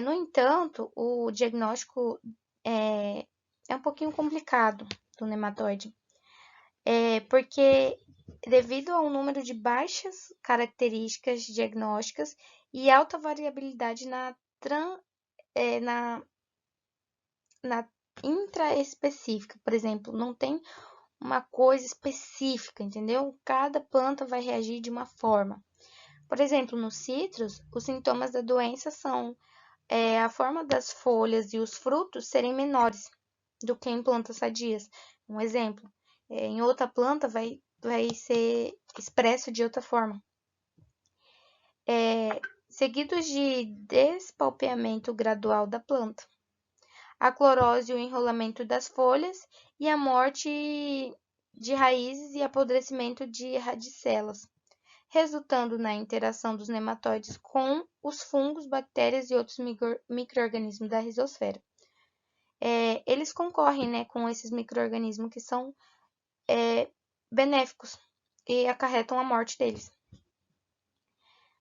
No entanto, o diagnóstico é um pouquinho complicado do nematóide, porque devido ao número de baixas características diagnósticas e alta variabilidade na intraespecífica, por exemplo, não tem uma coisa específica, entendeu? Cada planta vai reagir de uma forma. Por exemplo, nos citros, os sintomas da doença são a forma das folhas e os frutos serem menores do que em plantas sadias. Um exemplo, em outra planta vai ser expresso de outra forma. Seguidos de despalpeamento gradual da planta, a clorose e o enrolamento das folhas e a morte de raízes e apodrecimento de radicelas, resultando na interação dos nematóides com os fungos, bactérias e outros micro-organismos da rizosfera. Eles concorrem, né, com esses micro-organismos que são benéficos e acarretam a morte deles.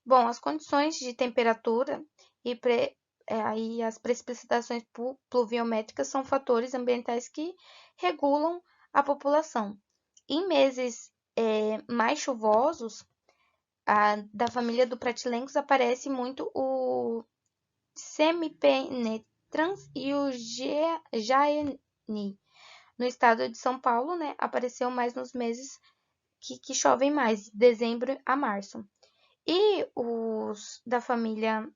Bom, as condições de temperatura e as precipitações pluviométricas são fatores ambientais que regulam a população. Em meses mais chuvosos, da família do Pratylencos aparece muito o Semipenetrans e o Jaeni. No estado de São Paulo, né, apareceu mais nos meses que chovem mais, de dezembro a março. E os da família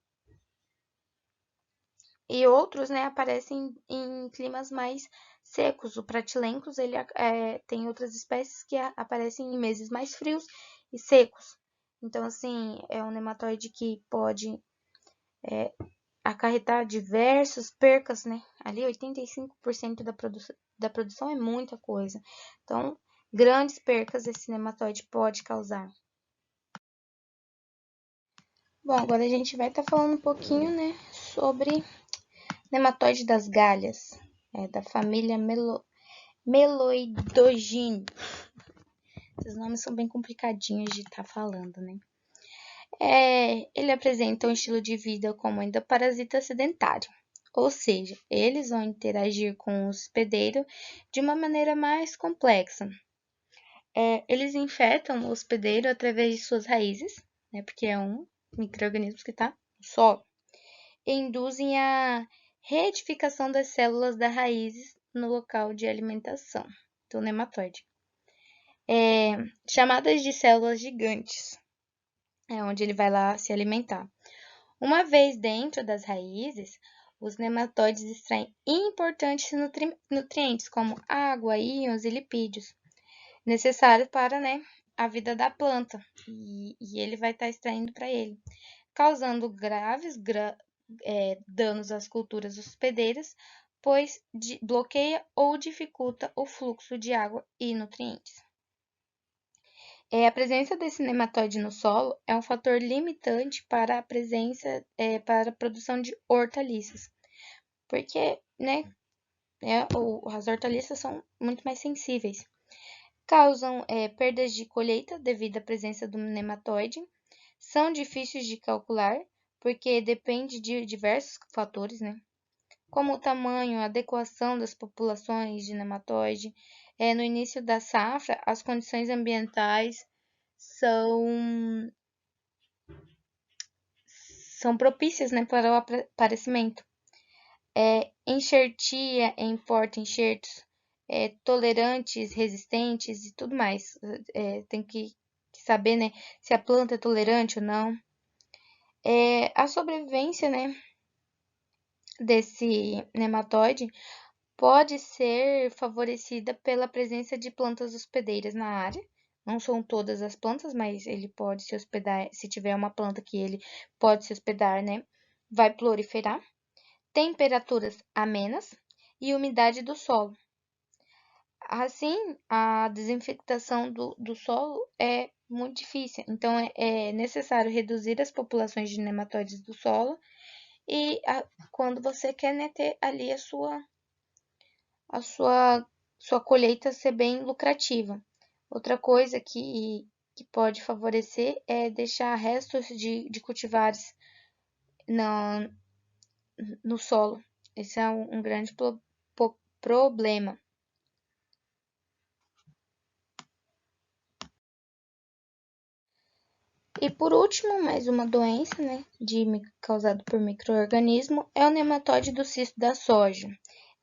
e outros, né, aparecem em climas mais secos. O Pratylencos, ele tem outras espécies que aparecem em meses mais frios e secos. Então, assim, é um nematóide que pode acarretar diversas percas, né? Ali 85% da produção é muita coisa. Então, grandes percas esse nematóide pode causar. Bom, agora a gente vai estar falando um pouquinho, né, sobre nematóide das galhas, da família meloidogênio. Esses nomes são bem complicadinhos de estar falando, né? Ele apresenta um estilo de vida como endoparasita sedentário, ou seja, eles vão interagir com o hospedeiro de uma maneira mais complexa. Eles infectam o hospedeiro através de suas raízes, né, porque é um micro-organismo que está no solo, e induzem a reedificação das células das raízes no local de alimentação do nematóide. Chamadas de células gigantes, é onde ele vai lá se alimentar. Uma vez dentro das raízes, os nematóides extraem importantes nutrientes como água, íons e lipídios, necessários para, né, a vida da planta. E ele vai estar extraindo para ele, causando graves danos às culturas hospedeiras, pois bloqueia ou dificulta o fluxo de água e nutrientes. A presença desse nematóide no solo é um fator limitante para a para a produção de hortaliças, porque, né, as hortaliças são muito mais sensíveis. Causam perdas de colheita devido à presença do nematóide, são difíceis de calcular, porque depende de diversos fatores, né? Como o tamanho, a adequação das populações de nematóide. No início da safra, as condições ambientais são propícias, né, para o aparecimento. Enxertia em porta-enxertos, tolerantes, resistentes e tudo mais. Tem que saber, né, se a planta é tolerante ou não. A sobrevivência, né, desse nematóide pode ser favorecida pela presença de plantas hospedeiras na área. Não são todas as plantas, mas ele pode se hospedar, se tiver uma planta que ele pode se hospedar, né? Vai proliferar. Temperaturas amenas e umidade do solo. Assim, a desinfectação do solo é muito difícil. Então, é necessário reduzir as populações de nematóides do solo e quando você quer, né, ter ali a sua colheita ser bem lucrativa. Outra coisa que pode favorecer é deixar restos de cultivares no solo. Esse é um grande problema. E por último, mais uma doença, né, causada por micro-organismo é o nematóide do cisto da soja,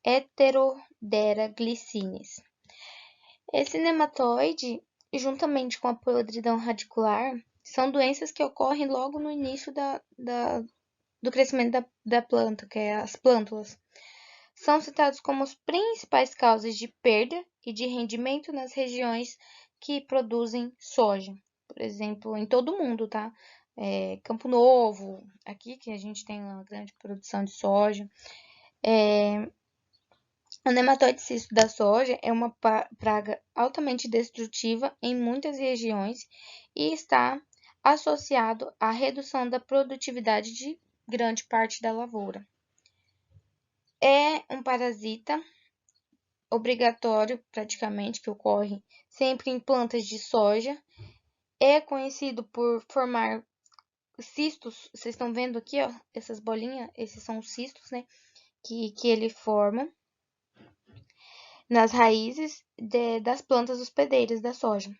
Heterodera glycinis. Esse nematóide, juntamente com a podridão radicular, são doenças que ocorrem logo no início do crescimento da planta, que é as plântulas. São citados como as principais causas de perda e de rendimento nas regiões que produzem soja. Por exemplo, em todo o mundo, tá? Campo Novo, aqui que a gente tem uma grande produção de soja. O nematóide cisto da soja é uma praga altamente destrutiva em muitas regiões e está associado à redução da produtividade de grande parte da lavoura. É um parasita obrigatório, praticamente, que ocorre sempre em plantas de soja. É conhecido por formar cistos. Vocês estão vendo aqui, ó, essas bolinhas? Esses são os cistos, né, que ele forma nas raízes das plantas hospedeiras da soja.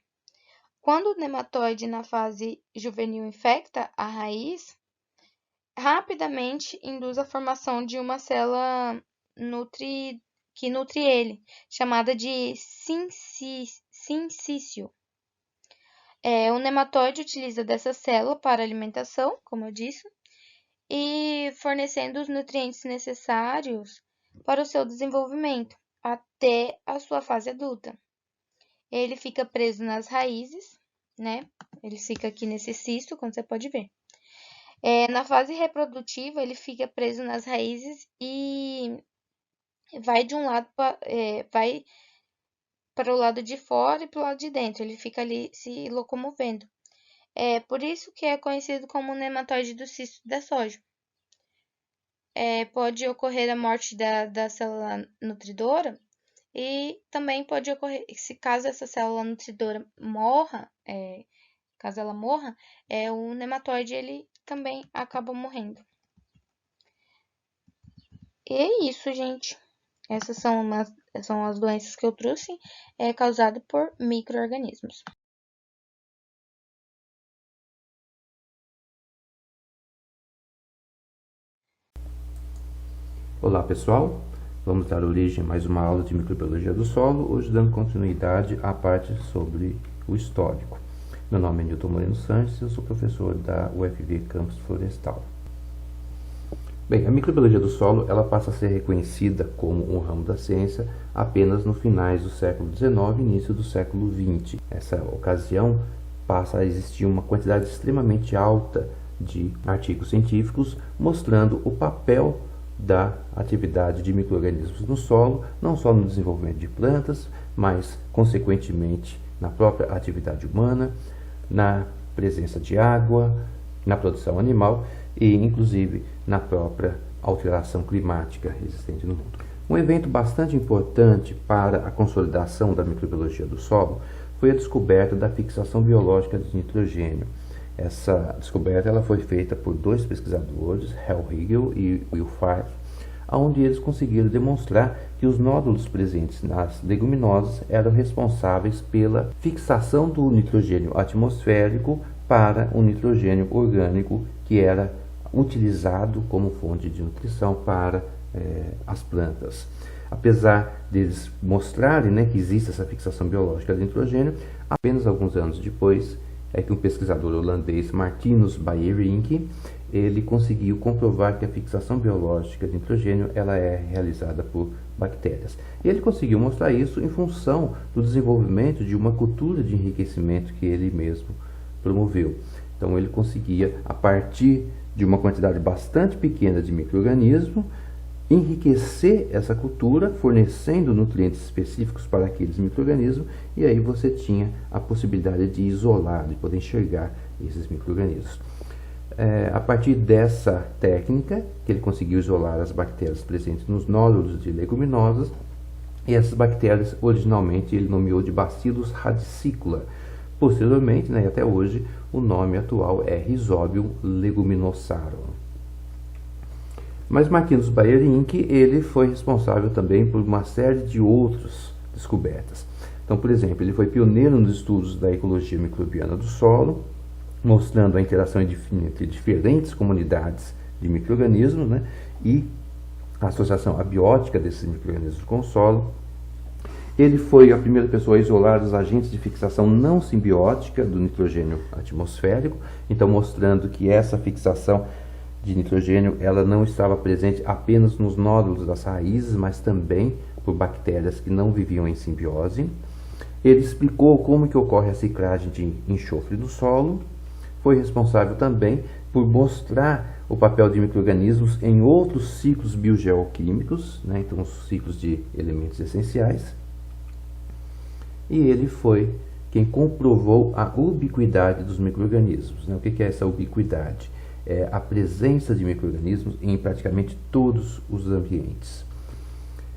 Quando o nematóide na fase juvenil infecta a raiz, rapidamente induz a formação de uma célula que nutre ele, chamada de sincício. O nematóide utiliza dessa célula para alimentação, como eu disse, e fornecendo os nutrientes necessários para o seu desenvolvimento até a sua fase adulta. Ele fica preso nas raízes, né? Ele fica aqui nesse cisto, como você pode ver. Na fase reprodutiva, ele fica preso nas raízes e vai de um lado vai para o lado de fora e para o lado de dentro. Ele fica ali se locomovendo. Por isso que é conhecido como nematóide do cisto da soja. Pode ocorrer a morte da célula nutridora E também pode ocorrer, se caso essa célula nutridora morra, caso ela morra, o nematóide ele também acaba morrendo. E é isso, gente. Essas são as doenças que eu trouxe, causadas por micro-organismos. Olá pessoal, vamos dar origem a mais uma aula de microbiologia do solo, hoje dando continuidade à parte sobre o histórico. Meu nome é Nilton Moreno Sanches, eu sou professor da UFV Campus Florestal. Bem, a microbiologia do solo ela passa a ser reconhecida como um ramo da ciência apenas no finais do século XIX e início do século XX. Nessa ocasião passa a existir uma quantidade extremamente alta de artigos científicos mostrando o papel da atividade de micro-organismos no solo, não só no desenvolvimento de plantas, mas consequentemente na própria atividade humana, na presença de água, na produção animal e inclusive na própria alteração climática existente no mundo. Um evento bastante importante para a consolidação da microbiologia do solo foi a descoberta da fixação biológica de nitrogênio. Essa descoberta ela foi feita por dois pesquisadores, Hal Higel e Will Farr, onde eles conseguiram demonstrar que os nódulos presentes nas leguminosas eram responsáveis pela fixação do nitrogênio atmosférico para o nitrogênio orgânico que era utilizado como fonte de nutrição para as plantas. Apesar deles mostrarem que existe essa fixação biológica de nitrogênio, apenas alguns anos depois é que um pesquisador holandês, Martinus Beijerinck, ele conseguiu comprovar que a fixação biológica de nitrogênio ela é realizada por bactérias. E ele conseguiu mostrar isso em função do desenvolvimento de uma cultura de enriquecimento que ele mesmo promoveu. Então ele conseguia, a partir de uma quantidade bastante pequena de micro-organismos, enriquecer essa cultura, fornecendo nutrientes específicos para aqueles micro-organismos, e aí você tinha a possibilidade de isolar, de poder enxergar esses micro-organismos. A partir dessa técnica, que ele conseguiu isolar as bactérias presentes nos nódulos de leguminosas, e essas bactérias, originalmente, ele nomeou de Bacillus radicicula. Posteriormente, e até hoje, o nome atual é Rhizobium leguminossarum. Mas Martinus Beijerinck, ele foi responsável também por uma série de outras descobertas. Então, por exemplo, ele foi pioneiro nos estudos da ecologia microbiana do solo, mostrando a interação entre diferentes comunidades de micro-organismos, e a associação abiótica desses micro-organismos com o solo. Ele foi a primeira pessoa a isolar os agentes de fixação não simbiótica do nitrogênio atmosférico, então mostrando que essa fixação de nitrogênio ela não estava presente apenas nos nódulos das raízes, mas também por bactérias que não viviam em simbiose. Ele explicou como que ocorre a ciclagem de enxofre do solo. Foi responsável também por mostrar o papel de micro-organismos em outros ciclos biogeoquímicos, então os ciclos de elementos essenciais. E ele foi quem comprovou a ubiquidade dos micro-organismos. O que é essa ubiquidade? É a presença de micro-organismos em praticamente todos os ambientes.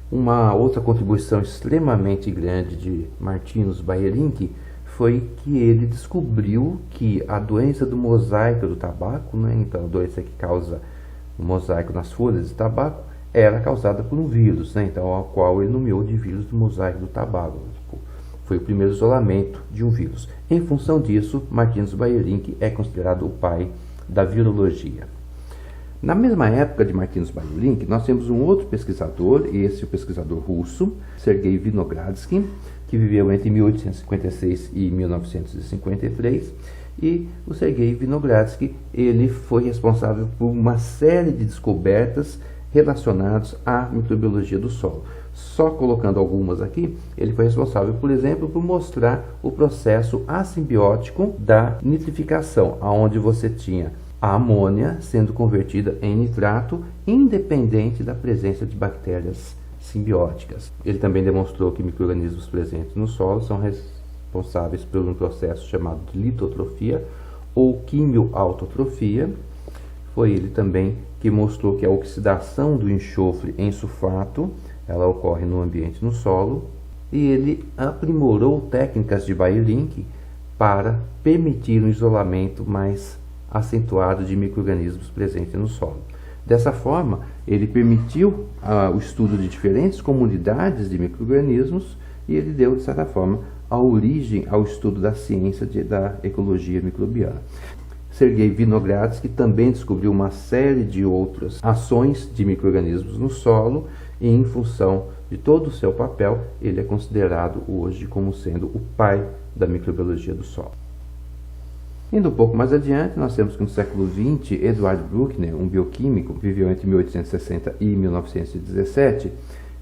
Uma outra contribuição extremamente grande de Martinus Beijerinck foi que ele descobriu que a doença do mosaico do tabaco, então a doença que causa o mosaico nas folhas de tabaco, era causada por um vírus, então ao qual ele nomeou de vírus do mosaico do tabaco. Foi o primeiro isolamento de um vírus. Em função disso, Martinus Beijerinck é considerado o pai da virologia. Na mesma época de Martinus Beijerinck, nós temos um outro pesquisador, esse o pesquisador russo, Sergei Vinogradsky, que viveu entre 1856 e 1953, e o Sergei Vinogradsky, ele foi responsável por uma série de descobertas relacionadas à microbiologia do solo. Só colocando algumas aqui, ele foi responsável, por exemplo, por mostrar o processo assimbiótico da nitrificação, onde você tinha a amônia sendo convertida em nitrato, independente da presença de bactérias simbióticas. Ele também demonstrou que micro-organismos presentes no solo são responsáveis por um processo chamado de litotrofia ou quimioautotrofia. Foi ele também que mostrou que a oxidação do enxofre em sulfato ela ocorre no ambiente no solo, e ele aprimorou técnicas de BioLink para permitir um isolamento mais acentuado de micro-organismos presentes no solo. Dessa forma, ele permitiu o estudo de diferentes comunidades de micro-organismos e ele deu, de certa forma, a origem ao estudo da ciência da ecologia microbiana. Sergei Vinogradsky também descobriu uma série de outras ações de micro-organismos no solo e, em função de todo o seu papel, ele é considerado hoje como sendo o pai da microbiologia do solo. Indo um pouco mais adiante, nós temos que no século XX, Edward Bruckner, um bioquímico, viveu entre 1860 e 1917,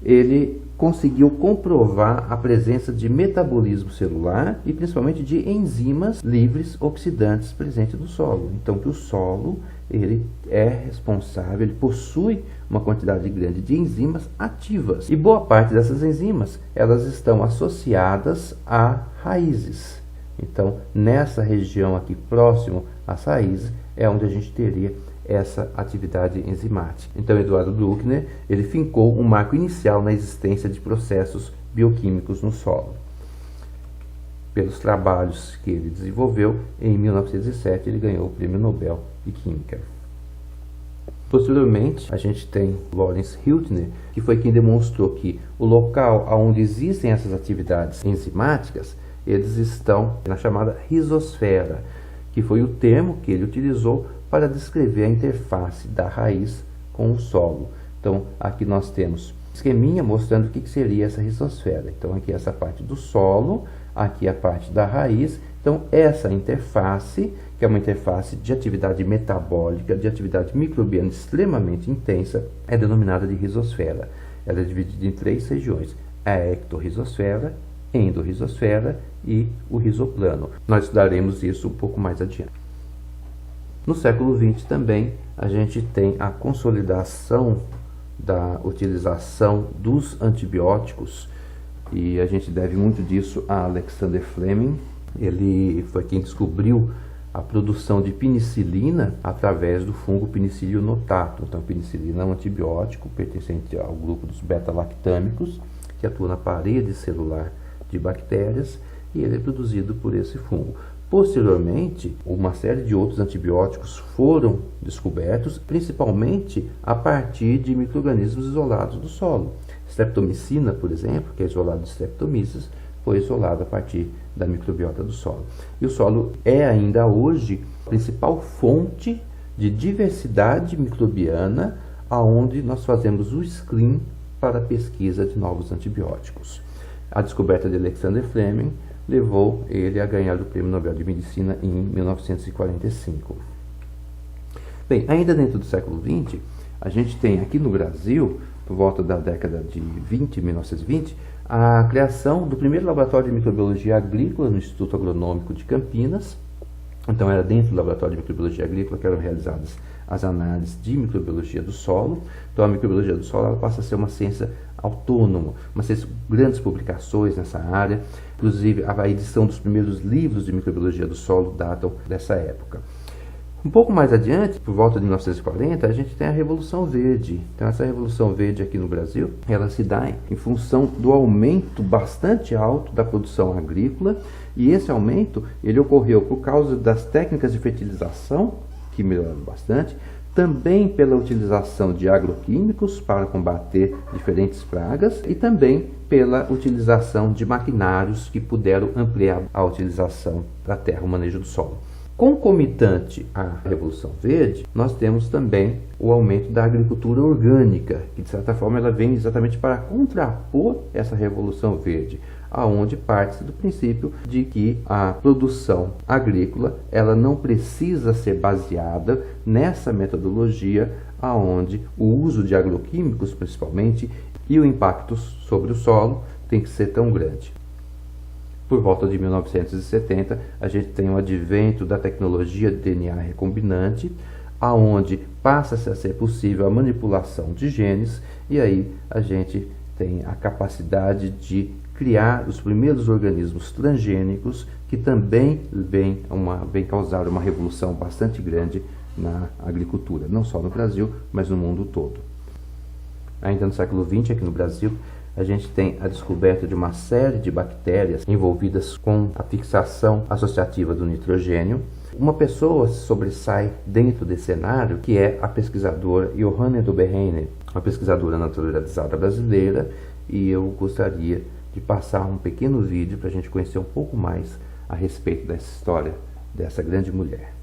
ele conseguiu comprovar a presença de metabolismo celular e principalmente de enzimas livres oxidantes presentes no solo. Então, que o solo ele é responsável, ele possui uma quantidade grande de enzimas ativas. E boa parte dessas enzimas, elas estão associadas a raízes. Então, nessa região aqui próximo às raízes, é onde a gente teria essa atividade enzimática. Então, Eduardo Bruckner, ele fincou um marco inicial na existência de processos bioquímicos no solo. Pelos trabalhos que ele desenvolveu, em 1907 ele ganhou o Prêmio Nobel de Química. Posteriormente, a gente tem Lawrence Hiltner, que foi quem demonstrou que o local onde existem essas atividades enzimáticas, eles estão na chamada rizosfera, que foi o termo que ele utilizou para descrever a interface da raiz com o solo. Então, aqui nós temos um esqueminha mostrando o que seria essa rizosfera. Então, aqui essa parte do solo, aqui a parte da raiz. Então, essa interface, que é uma interface de atividade metabólica, de atividade microbiana extremamente intensa, é denominada de rizosfera. Ela é dividida em 3 regiões: a ectorrizosfera, endorrizosfera e o rizoplano. Nós estudaremos isso um pouco mais adiante. No século XX também a gente tem a consolidação da utilização dos antibióticos e a gente deve muito disso a Alexander Fleming. Ele foi quem descobriu a produção de penicilina através do fungo Penicillium notatum. Então, penicilina é um antibiótico pertencente ao grupo dos beta-lactâmicos que atua na parede celular de bactérias e ele é produzido por esse fungo. Posteriormente, uma série de outros antibióticos foram descobertos, principalmente a partir de micro-organismos isolados do solo. Streptomicina, por exemplo, que é isolado de Streptomyces, foi isolado a partir da microbiota do solo. E o solo é ainda hoje a principal fonte de diversidade microbiana, aonde nós fazemos o screen para a pesquisa de novos antibióticos. A descoberta de Alexander Fleming levou ele a ganhar o Prêmio Nobel de Medicina em 1945. Bem, ainda dentro do século XX, a gente tem aqui no Brasil, por volta da década de 1920, a criação do primeiro laboratório de microbiologia agrícola no Instituto Agronômico de Campinas. Então, era dentro do laboratório de microbiologia agrícola que eram realizadas as análises de microbiologia do solo. Então, a microbiologia do solo ela passa a ser uma ciência autônoma, uma ciência com grandes publicações nessa área. Inclusive, a edição dos primeiros livros de microbiologia do solo datam dessa época. Um pouco mais adiante, por volta de 1940, a gente tem a Revolução Verde. Então, essa Revolução Verde aqui no Brasil, ela se dá em função do aumento bastante alto da produção agrícola, e esse aumento ele ocorreu por causa das técnicas de fertilização, que melhoraram bastante, também pela utilização de agroquímicos para combater diferentes pragas e também pela utilização de maquinários que puderam ampliar a utilização da terra, o manejo do solo. Concomitante à Revolução Verde, nós temos também o aumento da agricultura orgânica, que de certa forma ela vem exatamente para contrapor essa Revolução Verde, aonde parte do princípio de que a produção agrícola ela não precisa ser baseada nessa metodologia aonde o uso de agroquímicos principalmente e o impacto sobre o solo tem que ser tão grande. Por volta de 1970, a gente tem o advento da tecnologia de DNA recombinante, aonde passa-se a ser possível a manipulação de genes, e aí a gente tem a capacidade de criar os primeiros organismos transgênicos, que também vem causar uma revolução bastante grande na agricultura, não só no Brasil, mas no mundo todo. Ainda no século XX, aqui no Brasil, a gente tem a descoberta de uma série de bactérias envolvidas com a fixação associativa do nitrogênio. Uma pessoa se sobressai dentro desse cenário, que é a pesquisadora Johanna Dobereiner, uma pesquisadora naturalizada brasileira, e eu gostaria de passar um pequeno vídeo para a gente conhecer um pouco mais a respeito dessa história dessa grande mulher.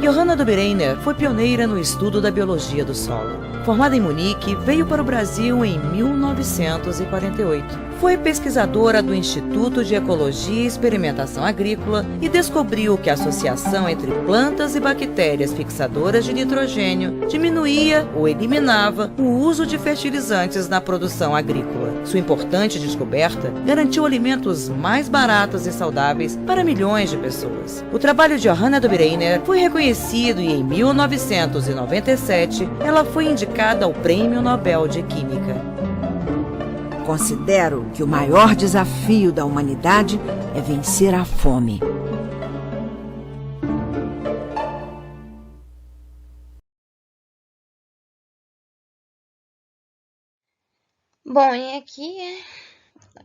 Johanna Dobereiner foi pioneira no estudo da biologia do solo. Formada em Munique, veio para o Brasil em 1948. Foi pesquisadora do Instituto de Ecologia e Experimentação Agrícola e descobriu que a associação entre plantas e bactérias fixadoras de nitrogênio diminuía ou eliminava o uso de fertilizantes na produção agrícola. Sua importante descoberta garantiu alimentos mais baratos e saudáveis para milhões de pessoas. O trabalho de Johanna Dobereiner foi reconhecido e em 1997 ela foi indicada ao Prêmio Nobel de Química. Considero que o maior desafio da humanidade é vencer a fome. Bom, e aqui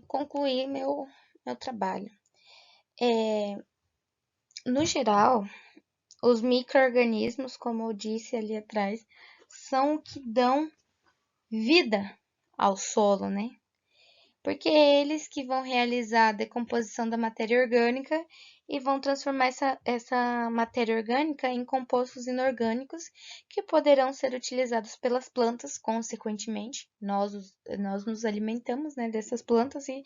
concluir meu trabalho. No geral, os micro-organismos, como eu disse ali atrás, são o que dão vida ao solo, né? Porque é eles que vão realizar a decomposição da matéria orgânica e vão transformar essa matéria orgânica em compostos inorgânicos que poderão ser utilizados pelas plantas, consequentemente. Nós nos alimentamos, né, dessas plantas e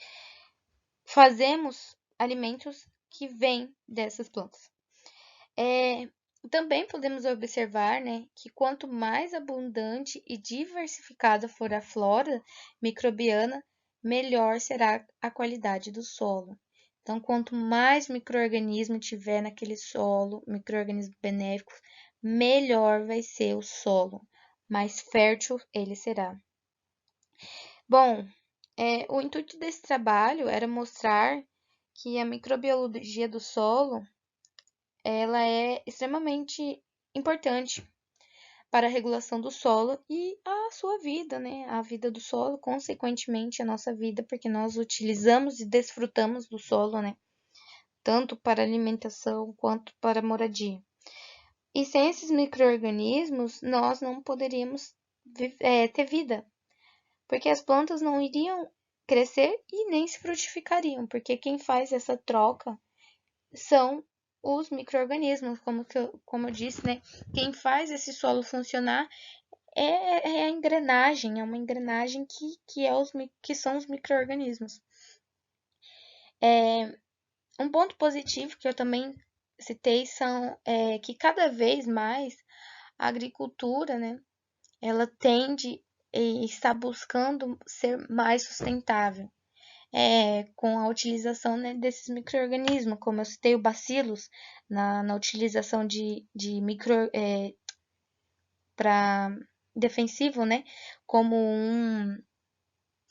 fazemos alimentos que vêm dessas plantas. Também podemos observar, né, que quanto mais abundante e diversificada for a flora microbiana, melhor será a qualidade do solo. Então, quanto mais micro-organismo tiver naquele solo, micro-organismos benéficos, melhor vai ser o solo, mais fértil ele será. Bom, o intuito desse trabalho era mostrar que a microbiologia do solo ela é extremamente importante para a regulação do solo e a sua vida, né? A vida do solo, consequentemente, a nossa vida, porque nós utilizamos e desfrutamos do solo, né? Tanto para alimentação quanto para moradia. E sem esses micro-organismos, nós não poderíamos ter vida, porque as plantas não iriam crescer e nem se frutificariam, porque quem faz essa troca são os micro-organismos, como eu disse, né? Quem faz esse solo funcionar é a engrenagem, é uma engrenagem que são os micro-organismos. Um ponto positivo que eu também citei são que cada vez mais a agricultura, né? Ela tende e está buscando ser mais sustentável. Com a utilização, né, desses micro-organismos, como eu citei o bacilos, na utilização de micro para defensivo, né, como um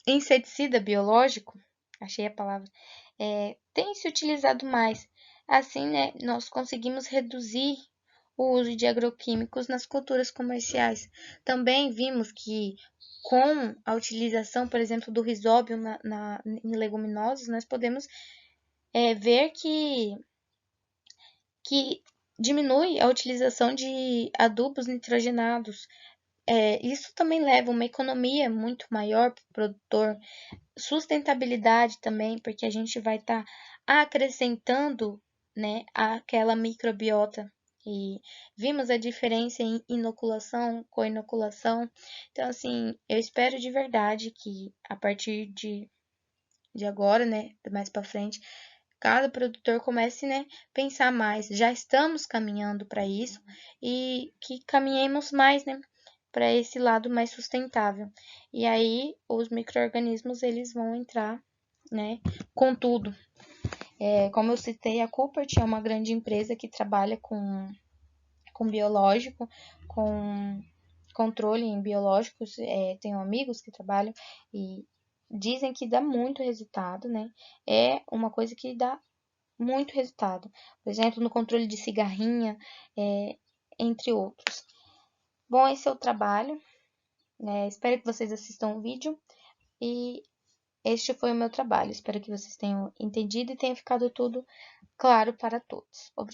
inseticida biológico, achei a palavra, tem se utilizado mais. Assim, né, nós conseguimos reduzir o uso de agroquímicos nas culturas comerciais. Também vimos que com a utilização, por exemplo, do risóbio em leguminosas, nós podemos ver que diminui a utilização de adubos nitrogenados. Isso também leva a uma economia muito maior para o produtor, sustentabilidade também, porque a gente vai estar acrescentando, né, aquela microbiota. E vimos a diferença em inoculação, co-inoculação. Então, assim, eu espero de verdade que a partir de agora, né, mais para frente, cada produtor comece, né, pensar mais. Já estamos caminhando para isso e que caminhemos mais, né, para esse lado mais sustentável. E aí os micro-organismos eles vão entrar, né, com tudo. Como eu citei, a Coopert é uma grande empresa que trabalha com biológico, com controle em biológicos. Tenho amigos que trabalham e dizem que dá muito resultado, né? É uma coisa que dá muito resultado. Por exemplo, no controle de cigarrinha, entre outros. Bom, esse é o trabalho. Espero que vocês assistam o vídeo. E este foi o meu trabalho. Espero que vocês tenham entendido e tenha ficado tudo claro para todos. Obrigada.